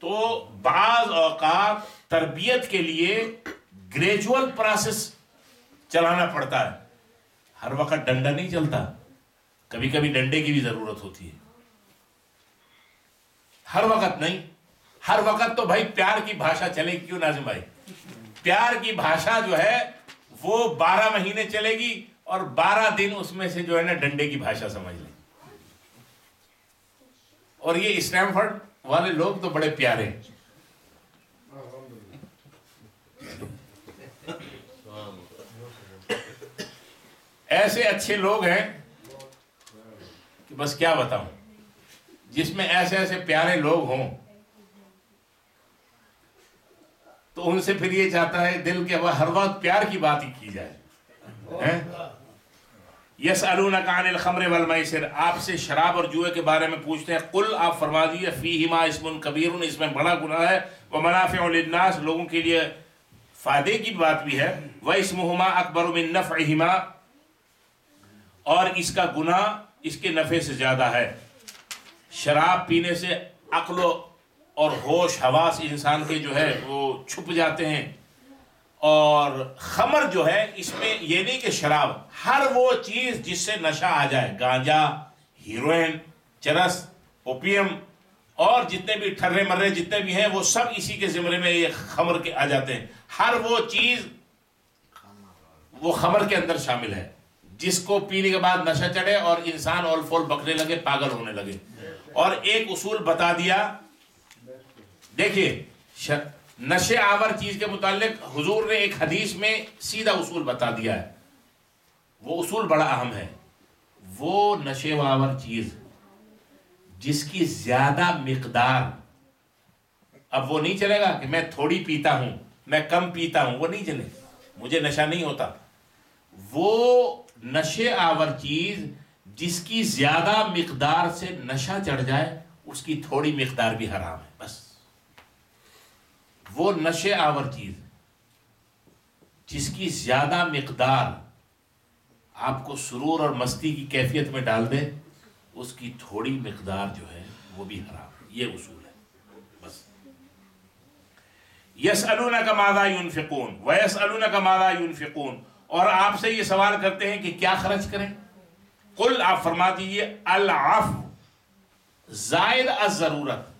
تو بعض اوقات تربیت کے لیے گریجول پروسیس چلانا پڑتا ہے. ہر وقت ڈنڈا نہیں چلتا، کبھی کبھی ڈنڈے کی بھی ضرورت ہوتی ہے. ہر وقت نہیں. ہر وقت تو بھائی پیار کی بھاشا چلے گی. کیوں ناظم بھائی؟ پیار کی بھاشا جو ہے وہ 12 مہینے چلے گی اور 12 دن اس میں سے جو ہے نا ڈنڈے کی بھاشا سمجھ لیں. اور یہ اسٹینفورڈ والے لوگ تو بڑے پیارے ہیں. ایسے اچھے لوگ ہیں کہ بس کیا بتاؤں. جس میں ایسے ایسے پیارے لوگ ہوں تو ان سے پھر یہ چاہتا ہے دل کے ہر وقت پیار کی بات ہی کی جائے. یسألونک عن الخمر والمیسر، آپ سے شراب اور جوئے کے بارے میں پوچھتے ہیں. قل، آپ فرما دیجیے، فیہما اسم کبیر، اس میں بڑا گناہ ہے، ومنافع للناس، لوگوں کے لیے فائدے کی بات بھی ہے، واسمہما اکبر من نفعہما، اور اس کا گناہ اس کے نفع سے زیادہ ہے. شراب پینے سے عقل اور ہوش حواس انسان کے جو ہے وہ چھپ جاتے ہیں. اور خمر جو ہے اس میں یہ نہیں کہ شراب، ہر وہ چیز جس سے نشہ آ جائے، گانجا، ہیروئن، چرس، اوپیم اور جتنے بھی ٹھرے مرے جتنے بھی ہیں وہ سب اسی کے زمرے میں یہ خمر کے آ جاتے ہیں. ہر وہ چیز وہ خمر کے اندر شامل ہے جس کو پینے کے بعد نشہ چڑھے اور انسان اول فول بکنے لگے، پاگل ہونے لگے. اور ایک اصول بتا دیا، دیکھیے نشے آور چیز کے متعلق حضور نے ایک حدیث میں سیدھا اصول بتا دیا ہے. وہ اصول بڑا اہم ہے. وہ نشے آور چیز جس کی زیادہ مقدار، اب وہ نہیں چلے گا کہ میں تھوڑی پیتا ہوں، میں کم پیتا ہوں، وہ نہیں چلے، مجھے نشہ نہیں ہوتا. وہ نشے آور چیز جس کی زیادہ مقدار سے نشہ چڑھ جائے اس کی تھوڑی مقدار بھی حرام ہے. بس وہ نشے آور چیز جس کی زیادہ مقدار آپ کو سرور اور مستی کی کیفیت میں ڈال دے اس کی تھوڑی مقدار جو ہے وہ بھی حرام ہے. یہ اصول ہے. بس یسألونک ماذا ينفقون ویسألونک ماذا ينفقون، اور آپ سے یہ سوال کرتے ہیں کہ کیا خرچ کریں. قل، آپ فرما دیجئے، العفو، زائد الضرورت،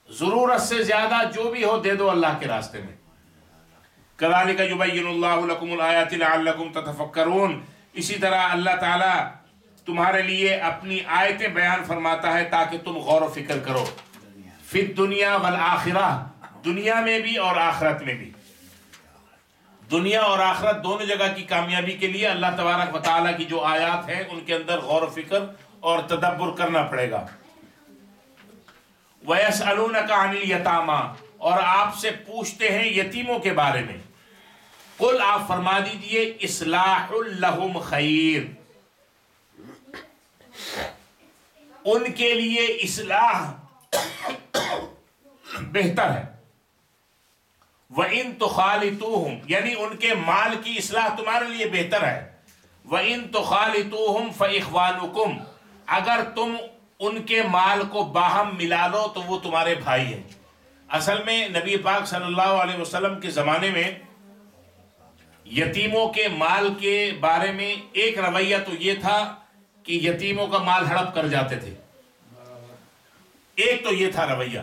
ضرورت سے زیادہ جو بھی ہو دے دو اللہ کے راستے میں. کذالک یبین اللہ لکم الآیات لعلکم تتفکرون، اسی طرح اللہ تعالیٰ تمہارے لیے اپنی آیتیں بیان فرماتا ہے تاکہ تم غور و فکر کرو. فی الدنیا والآخرہ، دنیا میں بھی اور آخرت میں بھی. دنیا اور آخرت دونوں جگہ کی کامیابی کے لیے اللہ تبارک و تعالیٰ کی جو آیات ہیں ان کے اندر غور و فکر اور تدبر کرنا پڑے گا. وَيَسْأَلُونَكَ عَنِ الْيَتَامَى، اور آپ سے پوچھتے ہیں یتیموں کے بارے میں. قل، آپ فرما دیجئے، اصلاح لہم خیر، ان کے لیے اصلاح بہتر ہے. وَإِن تُخَالِطُوهُمْ، یعنی ان کے مال کی اصلاح تمہارے لیے بہتر ہے. وَإِن تُخَالِطُوهُمْ فَإِخْوَانُكُمْ، اگر تم ان کے مال کو باہم ملا لو تو وہ تمہارے بھائی ہیں. اصل میں نبی پاک صلی اللہ علیہ وسلم کے زمانے میں یتیموں کے مال کے بارے میں ایک رویہ تو یہ تھا کہ یتیموں کا مال ہڑپ کر جاتے تھے. ایک تو یہ تھا رویہ،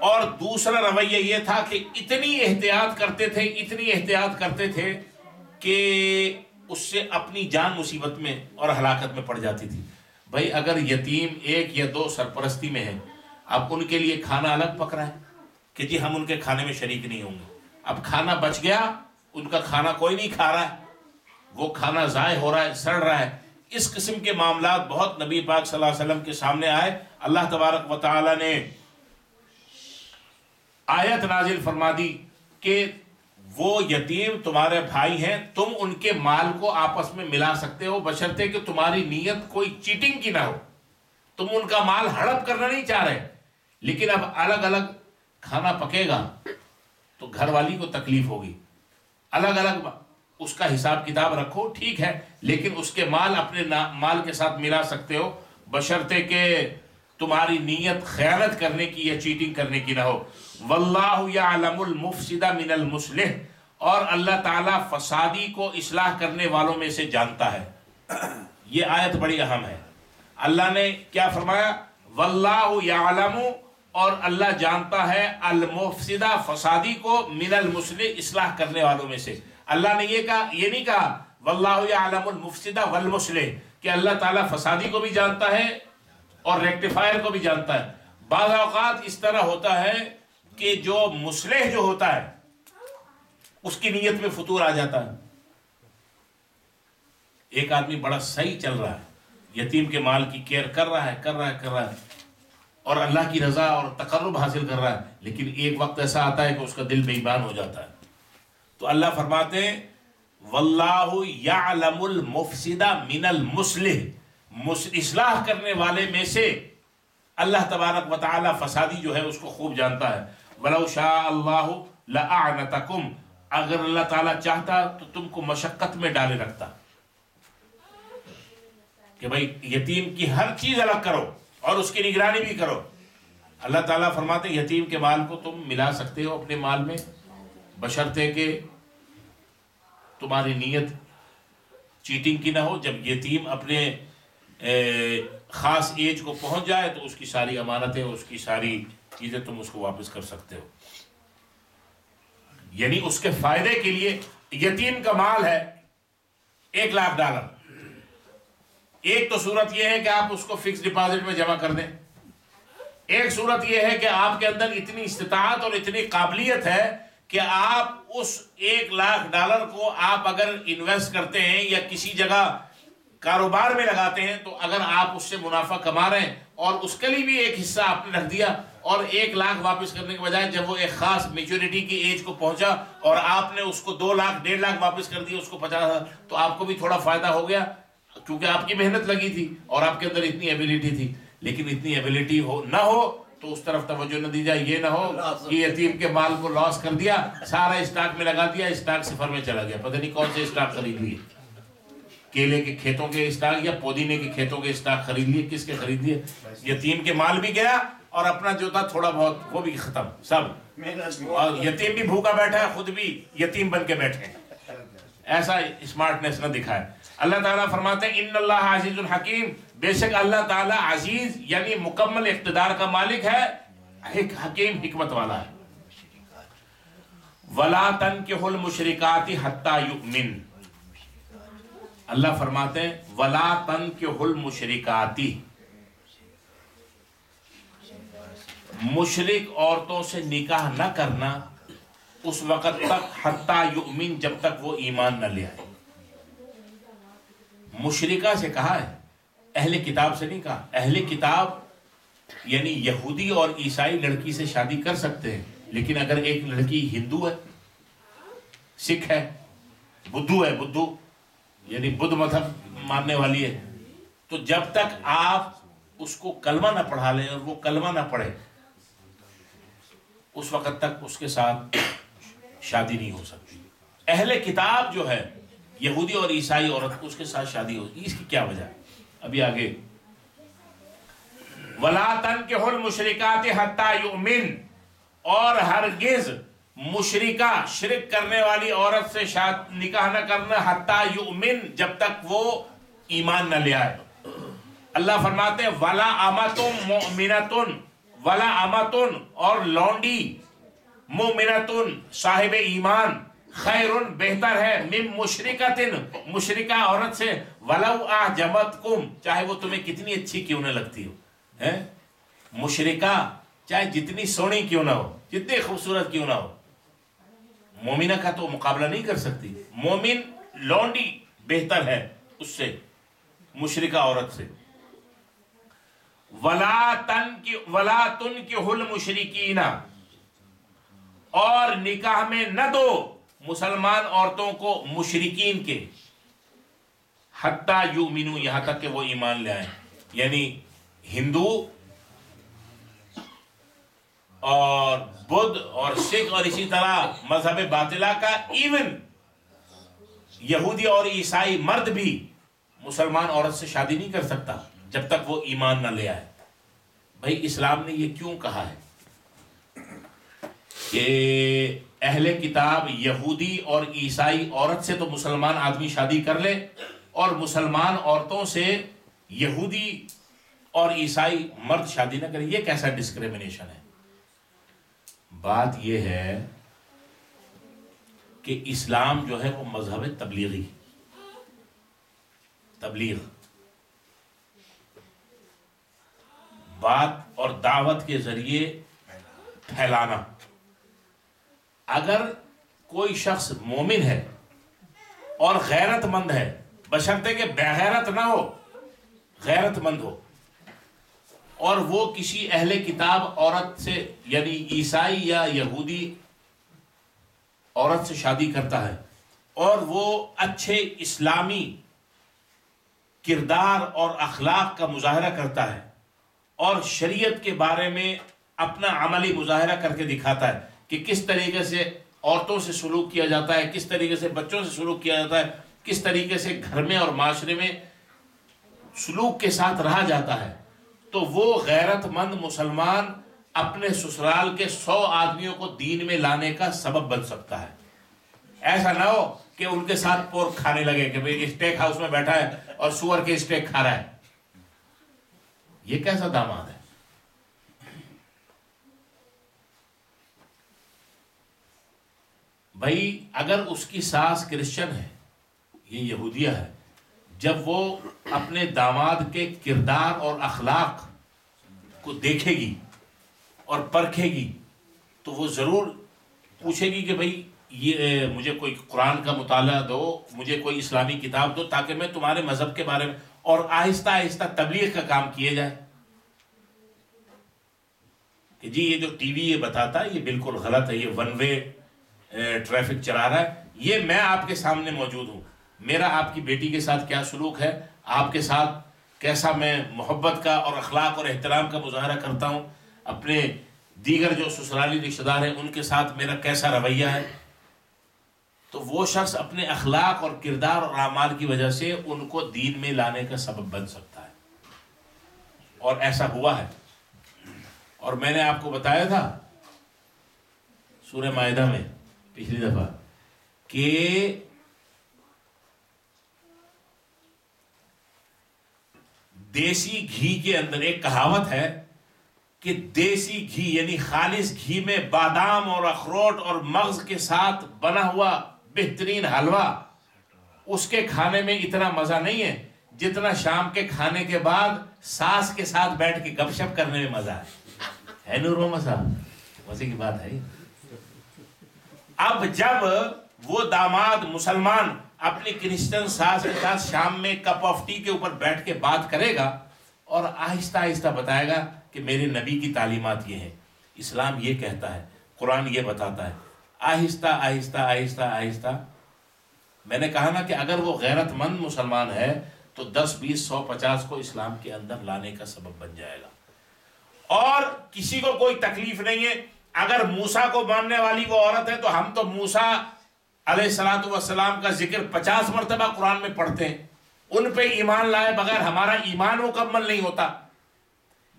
اور دوسرا رویہ یہ تھا کہ اتنی احتیاط کرتے تھے کہ اس سے اپنی جان مصیبت میں اور ہلاکت میں پڑ جاتی تھی. بھائی اگر یتیم ایک یا دو سرپرستی میں ہیں، اب ان کے لیے کھانا الگ پک رہا ہے کہ جی ہم ان کے کھانے میں شریک نہیں ہوں گے. اب کھانا بچ گیا، ان کا کھانا کوئی نہیں کھا رہا ہے، وہ کھانا ضائع ہو رہا ہے، سڑ رہا ہے. اس قسم کے معاملات بہت نبی پاک صلی اللہ علیہ وسلم کے سامنے آئے. اللہ تبارک و تعالی نے آیت نازل فرما دی کہ وہ یتیم تمہارے بھائی ہیں، تم ان کے مال کو آپس میں ملا سکتے ہو بشرطے کہ تمہاری نیت کوئی چیٹنگ کی نہ ہو. تم ان کا مال ہڑپ کرنا نہیں چاہ رہے، لیکن اب الگ الگ کھانا پکے گا تو گھر والی کو تکلیف ہوگی. الگ الگ اس کا حساب کتاب رکھو، ٹھیک ہے، لیکن اس کے مال اپنے مال کے ساتھ ملا سکتے ہو بشرطے کہ تمہاری نیت خیانت کرنے کی یا چیٹنگ کرنے کی نہ ہو. واللہ یعلم المفسد من المصلح، اور اللہ تعالیٰ فسادی کو اصلاح کرنے والوں میں سے جانتا ہے. یہ آیت بڑی اہم ہے. اللہ نے کیا فرمایا؟ واللہ یعلم، اور اللہ جانتا ہے، المفسد، فسادی کو، من المصلح، اصلاح کرنے والوں میں سے. اللہ نے یہ نہیں کہا واللہ یعلم المفسد والمصلح کہ اللہ تعالیٰ فسادی کو بھی جانتا ہے اور ریکٹیفائر کو بھی جانتا ہے. بعض اوقات اس طرح ہوتا ہے کہ جو مصلح جو ہوتا ہے اس کی نیت میں فطور آ جاتا ہے. ایک آدمی بڑا صحیح چل رہا ہے، یتیم کے مال کی کیئر کر رہا ہے اور اللہ کی رضا اور تقرب حاصل کر رہا ہے، لیکن ایک وقت ایسا آتا ہے کہ اس کا دل بے ایمان ہو جاتا ہے. تو اللہ فرماتے ہیں واللہ یعلم المفسد من المصلح، اصلاح کرنے والے میں سے اللہ تبارک و تعالی فسادی جو ہے اس کو خوب جانتا ہے. ولو شاء اللہ لأعنتکم، اگر اللہ تعالیٰ چاہتا تو تم کو مشقت میں ڈالے رکھتا کہ بھائی یتیم کی ہر چیز الگ کرو اور اس کی نگرانی بھی کرو۔ اللہ تعالیٰ فرماتے ہیں یتیم کے مال کو تم ملا سکتے ہو اپنے مال میں، بشرطے کہ تمہاری نیت چیٹنگ کی نہ ہو۔ جب یتیم اپنے خاص ایج کو پہنچ جائے تو اس کی ساری امانتیں، اس کی ساری چیزیں تم اس کو واپس کر سکتے ہو، یعنی اس کے فائدے کے لیے۔ یتیم کا مال ہے $1,00,000۔ ایک تو صورت یہ ہے کہ آپ اس کو فکس ڈپازٹ میں جمع کر دیں، ایک صورت یہ ہے کہ آپ کے اندر اتنی استطاعت اور اتنی قابلیت ہے کہ آپ اس $1,00,000 کو آپ اگر انویسٹ کرتے ہیں یا کسی جگہ کاروبار میں لگاتے ہیں، تو اگر آپ اس سے منافع کما رہے ہیں اور اس کے لیے بھی ایک حصہ آپ نے رکھ دیا، اور 1,00,000 واپس کرنے کے بجائے جب وہ ایک خاص میچورٹی کی ایج کو پہنچا اور آپ نے اس کو 2,00,000 1,50,000 واپس کر دیا، اس کو 50,000، تو آپ کو بھی تھوڑا فائدہ ہو گیا کیونکہ آپ کی محنت لگی تھی اور آپ کے اندر اتنی ایبیلٹی تھی۔ لیکن اتنی ایبیلٹی نہ ہو تو اس طرف توجہ نہ دی جائے، یہ نہ ہو کہ یتیم کے مال کو لاس کر دیا، سارا اسٹاک میں لگا دیا، اسٹاک صفر میں چلا گیا، پتہ نہیں کون سے اسٹاک خرید لیے، کیلے کے کھیتوں کے اسٹاک یا پودینے کے کھیتوں کے اسٹاک خرید لیے، کس کے خرید لیے؟ یتیم کے مال بھی گیا اور اپنا جو تھا تھوڑا بہت وہ بھی ختم سب، اور یتیم بھی بھوکا بیٹھا ہے، خود بھی یتیم بن کے بیٹھے ہیں۔ ایسا اسمارٹنیس نہ دکھائے۔ اللہ تعالیٰ فرماتے ہیں ان اللہ عزیز الحکیم، بے شک اللہ تعالیٰ عزیز یعنی مکمل اقتدار کا مالک ہے، حکیم حکمت والا ہے۔ وَلَا تَنْكِحُوا الْمُشْرِكَاتِ حَتَّى يُؤْمِنْ، اللہ فرماتے ہیں وَلَا تَنْكِحُوا الْمُشْرِكَاتِ، مشرک عورتوں سے نکاح نہ کرنا اس وقت تک حتیٰ یؤمن، جب تک وہ ایمان نہ لے آئے۔ مشرکہ سے کہا ہے، اہل کتاب سے نہیں کہا۔ اہل کتاب یعنی یہودی اور عیسائی لڑکی سے شادی کر سکتے ہیں، لیکن اگر ایک لڑکی ہندو ہے، سکھ ہے، بدھو ہے، بدھو یعنی بدھ مذہب ماننے والی ہے، تو جب تک آپ اس کو کلمہ نہ پڑھا لیں اور وہ کلمہ نہ پڑھے، اس وقت تک اس کے ساتھ شادی نہیں ہو سکتی۔ اہل کتاب جو ہے یہودی اور عیسائی عورت کو اس کے ساتھ شادی ہوگی، اس کی کیا وجہ ہے؟ ابھی آگے وَلَا تَنْكِحُوا الْمُشْرِكَاتِ حَتَّى يُؤْمِنْ، اور ہرگز مشرکہ شرک کرنے والی عورت سے نکاح نہ کرنا حَتَّى يُؤْمِنْ، جب تک وہ ایمان نہ لے آئے۔ اللہ فرماتے ہیں وَلَا أَمَةٌ مُؤْمِنَةٌ، وَلَا أَمَةٌ، اور لونڈی، مُؤْمِنَةٌ صاحب ایمان، خیرٌ بہتر ہے، من مشرکتن مشرکہ عورت سے، وَلَوْ أَعْجَبَتْكُمْ چاہے وہ تمہیں کتنی اچھی کیوں نہ لگتی ہو، مشرکہ چاہے جتنی سونی کیوں نہ ہو، جتنی خوبصورت کیوں نہ ہو، مومنہ کا تو مقابلہ نہیں کر سکتی۔ مومن لونڈی بہتر ہے اس سے، مشرکہ عورت سے۔ وَلَا تُنْكِحُوا الْمُشْرِكِينَ، اور نکاح میں نہ دو مسلمان عورتوں کو مشرکین کے، حتیٰ یؤمنوا، یہاں تک کہ وہ ایمان لے آئیں، یعنی ہندو اور بدھ اور سکھ اور اسی طرح مذہب باطلہ کا، ایون یہودی اور عیسائی مرد بھی مسلمان عورت سے شادی نہیں کر سکتا جب تک وہ ایمان نہ لے آئے۔ بھائی اسلام نے یہ کیوں کہا ہے کہ اہل کتاب یہودی اور عیسائی عورت سے تو مسلمان آدمی شادی کر لے، اور مسلمان عورتوں سے یہودی اور عیسائی مرد شادی نہ کرے؟ یہ کیسا ڈسکریمنیشن ہے؟ بات یہ ہے کہ اسلام جو ہے وہ مذہب تبلیغی، تبلیغ، بات اور دعوت کے ذریعے پھیلانا۔ اگر کوئی شخص مومن ہے اور غیرت مند ہے، بشرطے کہ بغیرت نہ ہو، غیرت مند ہو، اور وہ کسی اہل کتاب عورت سے یعنی عیسائی یا یہودی عورت سے شادی کرتا ہے، اور وہ اچھے اسلامی کردار اور اخلاق کا مظاہرہ کرتا ہے اور شریعت کے بارے میں اپنا عملی مظاہرہ کر کے دکھاتا ہے کہ کس طریقے سے عورتوں سے سلوک کیا جاتا ہے، کس طریقے سے بچوں سے سلوک کیا جاتا ہے، کس طریقے سے گھر میں اور معاشرے میں سلوک کے ساتھ رہا جاتا ہے، تو وہ غیرت مند مسلمان اپنے سسرال کے 100 آدمیوں کو دین میں لانے کا سبب بن سکتا ہے. ایسا نہ ہو کہ ان کے ساتھ پورک کھانے لگے کہ بھئی اسٹیک ہاؤس میں بیٹھا ہے اور سور کے اسٹیک کھا رہا ہے. یہ کیسا داماد ہے؟ بھائی اگر اس کی ساس کرسچن ہے، یہ یہودیہ ہے، جب وہ اپنے داماد کے کردار اور اخلاق کو دیکھے گی اور پرکھے گی تو وہ ضرور پوچھے گی کہ بھئی یہ مجھے کوئی قرآن کا مطالعہ دو، مجھے کوئی اسلامی کتاب دو تاکہ میں تمہارے مذہب کے بارے میں، اور آہستہ آہستہ تبلیغ کا کام کیے جائے کہ جی یہ جو ٹی وی یہ بتاتا ہے یہ بالکل غلط ہے، یہ ون وے ٹریفک چلا رہا ہے. یہ میں آپ کے سامنے موجود ہوں، میرا آپ کی بیٹی کے ساتھ کیا سلوک ہے، آپ کے ساتھ کیسا میں محبت کا اور اخلاق اور احترام کا مظاہرہ کرتا ہوں، اپنے دیگر جو سسرالی رشتہ دار ہیں ان کے ساتھ میرا کیسا رویہ ہے. تو وہ شخص اپنے اخلاق اور کردار اور اعمال کی وجہ سے ان کو دین میں لانے کا سبب بن سکتا ہے، اور ایسا ہوا ہے. اور میں نے آپ کو بتایا تھا سورہ مائدہ میں پچھلی دفعہ کہ دیسی گھی کے اندر ایک کہاوت ہے کہ دیسی گھی یعنی خالص گھی میں بادام اور اخروٹ اور مغز کے ساتھ بنا ہوا بہترین حلوہ، اس کے کھانے میں اتنا مزہ نہیں ہے جتنا شام کے کھانے کے بعد ساس کے ساتھ بیٹھ کے گپ شپ کرنے میں مزہ ہے نور محمد صاحب؟ مزے کی بات ہے. اب جب وہ داماد مسلمان اپنی کرسچن ساس کے ساتھ شام میں کپ آف ٹی کے اوپر بیٹھ کے بات کرے گا اور آہستہ آہستہ بتائے گا کہ میرے نبی کی تعلیمات یہ ہیں، اسلام یہ کہتا ہے، قرآن یہ بتاتا ہے، آہستہ آہستہ آہستہ آہستہ. میں نے کہا نا کہ اگر وہ غیرت مند مسلمان ہے تو 10 20 100 50 کو اسلام کے اندر لانے کا سبب بن جائے گا. اور کسی کو کوئی تکلیف نہیں ہے. اگر موسیٰ کو ماننے والی وہ عورت ہے تو ہم تو موسیٰ علیہ الصلوۃ والسلام کا ذکر 50 مرتبہ قرآن میں پڑھتے ہیں، ان پہ ایمان لائے بغیر ہمارا ایمان مکمل نہیں ہوتا.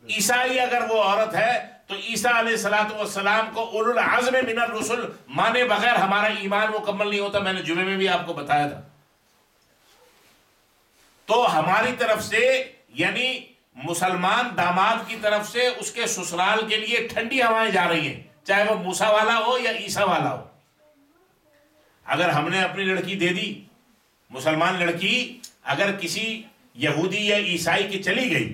عیسائی اگر وہ عورت ہے تو عیسیٰ علیہ الصلوۃ والسلام کو اولو العزم من الرسل مانے بغیر ہمارا ایمان مکمل نہیں ہوتا. میں نے جمعے میں بھی آپ کو بتایا تھا. تو ہماری طرف سے یعنی مسلمان داماد کی طرف سے اس کے سسرال کے لیے ٹھنڈی ہوائیں جا رہی ہیں، چاہے وہ موسیٰ والا ہو یا عیسیٰ والا ہو. اگر ہم نے اپنی لڑکی دے دی، مسلمان لڑکی اگر کسی یہودی یا عیسائی کی چلی گئی،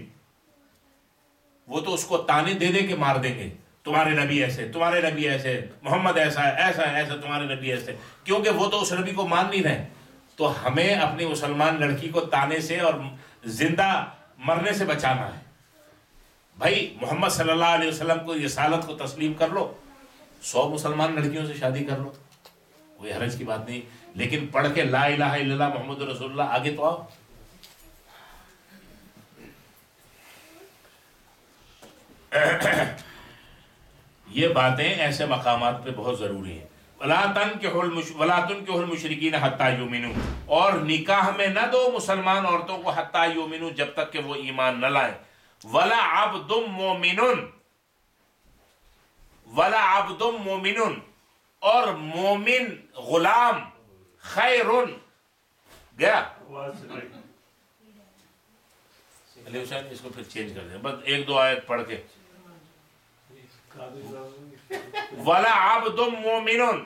وہ تو اس کو تانے دے دے کے مار دیں گے، تمہارے نبی ایسے، تمہارے نبی ایسے، محمد ایسا ہے، ایسا ہے ایسا، تمہارے نبی ایسے، کیونکہ وہ تو اس نبی کو مان نہیں رہے. تو ہمیں اپنی مسلمان لڑکی کو تانے سے اور زندہ مرنے سے بچانا ہے. بھائی محمد صلی اللہ علیہ وسلم کو رسالت کو تسلیم کر لو، 100 مسلمان لڑکیوں سے شادی کر لو، کوئی حرج کی بات نہیں. لیکن پڑھ کے لا الہ الا اللہ محمد رسول اللہ آگے تو آؤ. یہ باتیں ایسے مقامات پہ بہت ضروری ہیں. وَلَا تُنْكِحُوا الْمُشْرِكِينَ حَتَّى يُؤْمِنُوا، اور نکاح میں نہ دو مسلمان عورتوں کو حَتَّى يُؤْمِنُوا، جب تک کہ وہ ایمان نہ لائیں. وَلَا عَبْدٌ مُؤْمِنٌ، اور مومن غلام خیرٌ. گیا علی حسین، اس کو پھر چینج کر دیں، بس 1 2 آیت پڑھ کے. وَلَا عَبْدٌ مُؤْمِنٌ،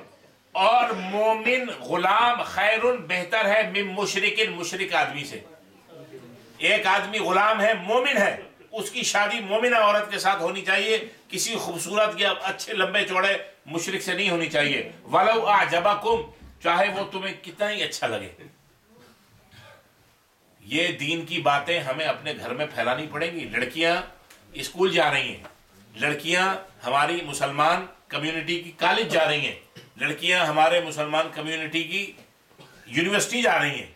اور مومن غلام خیرٌ بہتر ہے من مشرک، مشرک آدمی سے. ایک آدمی غلام ہے، مومن ہے، اس کی شادی مومنہ عورت کے ساتھ ہونی چاہیے، کسی خوبصورت یا اچھے لمبے چوڑے مشرک سے نہیں ہونی چاہیے. وَلَوْ أَعْجَبَكُمْ، چاہے وہ تمہیں کتنا ہی اچھا لگے. یہ دین کی باتیں ہمیں اپنے گھر میں پھیلانی پڑیں گی. لڑکیاں اسکول جا رہی ہیں، لڑکیاں ہماری مسلمان کمیونٹی کی کالج جا رہی ہیں، لڑکیاں ہمارے مسلمان کمیونٹی کی یونیورسٹی جا رہی ہیں،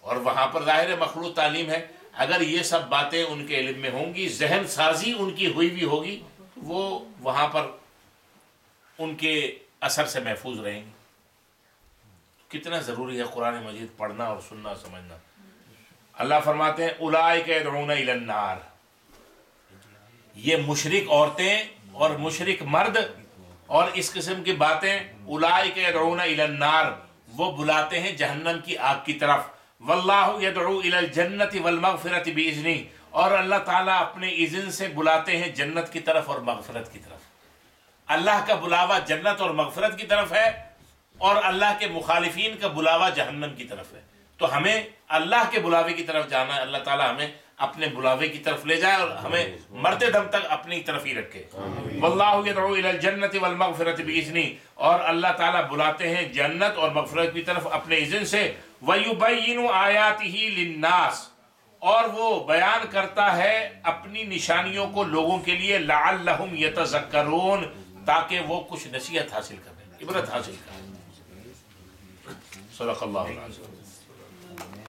اور وہاں پر ظاہر مخلوط تعلیم ہے. اگر یہ سب باتیں ان کے علم میں ہوں گی، ذہن سازی ان کی ہوئی بھی ہوگی، وہ وہاں پر ان کے اثر سے محفوظ رہیں گی. کتنا ضروری ہے قرآن مجید پڑھنا اور سننا سمجھنا. اللہ فرماتے ہیں اولئک یدعون الی النار، یہ مشرک عورتیں اور مشرک مرد اور اس قسم کی باتیں اولئک یدعون الی النار، وہ بلاتے ہیں جہنم کی آگ کی طرف، واللہ یدعو الی الجنت والمغفرۃ باذنہ، اور اللہ تعالیٰ اپنے اذن سے بلاتے ہیں جنت کی طرف اور مغفرت کی طرف۔ اللہ کا بلاوا جنت اور مغفرت کی طرف ہے، اور اللہ کے مخالفین کا بلاوا جہنم کی طرف ہے۔ تو ہمیں اللہ کے بلاوے کی طرف جانا ہے، اللہ تعالیٰ ہمیں اپنے بلاوے کی طرف لے جائے اور ہمیں مرتے دم تک اپنی طرف ہی رکھے۔ واللہ یدعو الی الجنت والمغفرۃ باذنہ، اور اللہ تعالیٰ بلاتے ہیں جنت اور مغفرت کی طرف اپنے اذن سے، ویبین آیاتہ للناس، اور وہ بیان کرتا ہے اپنی نشانیوں کو لوگوں کے لیے، لعلہم یتذکرون، تاکہ وہ کچھ نصیحت حاصل کریں، عبرت حاصل کریں۔ صدق اللہ العظیم۔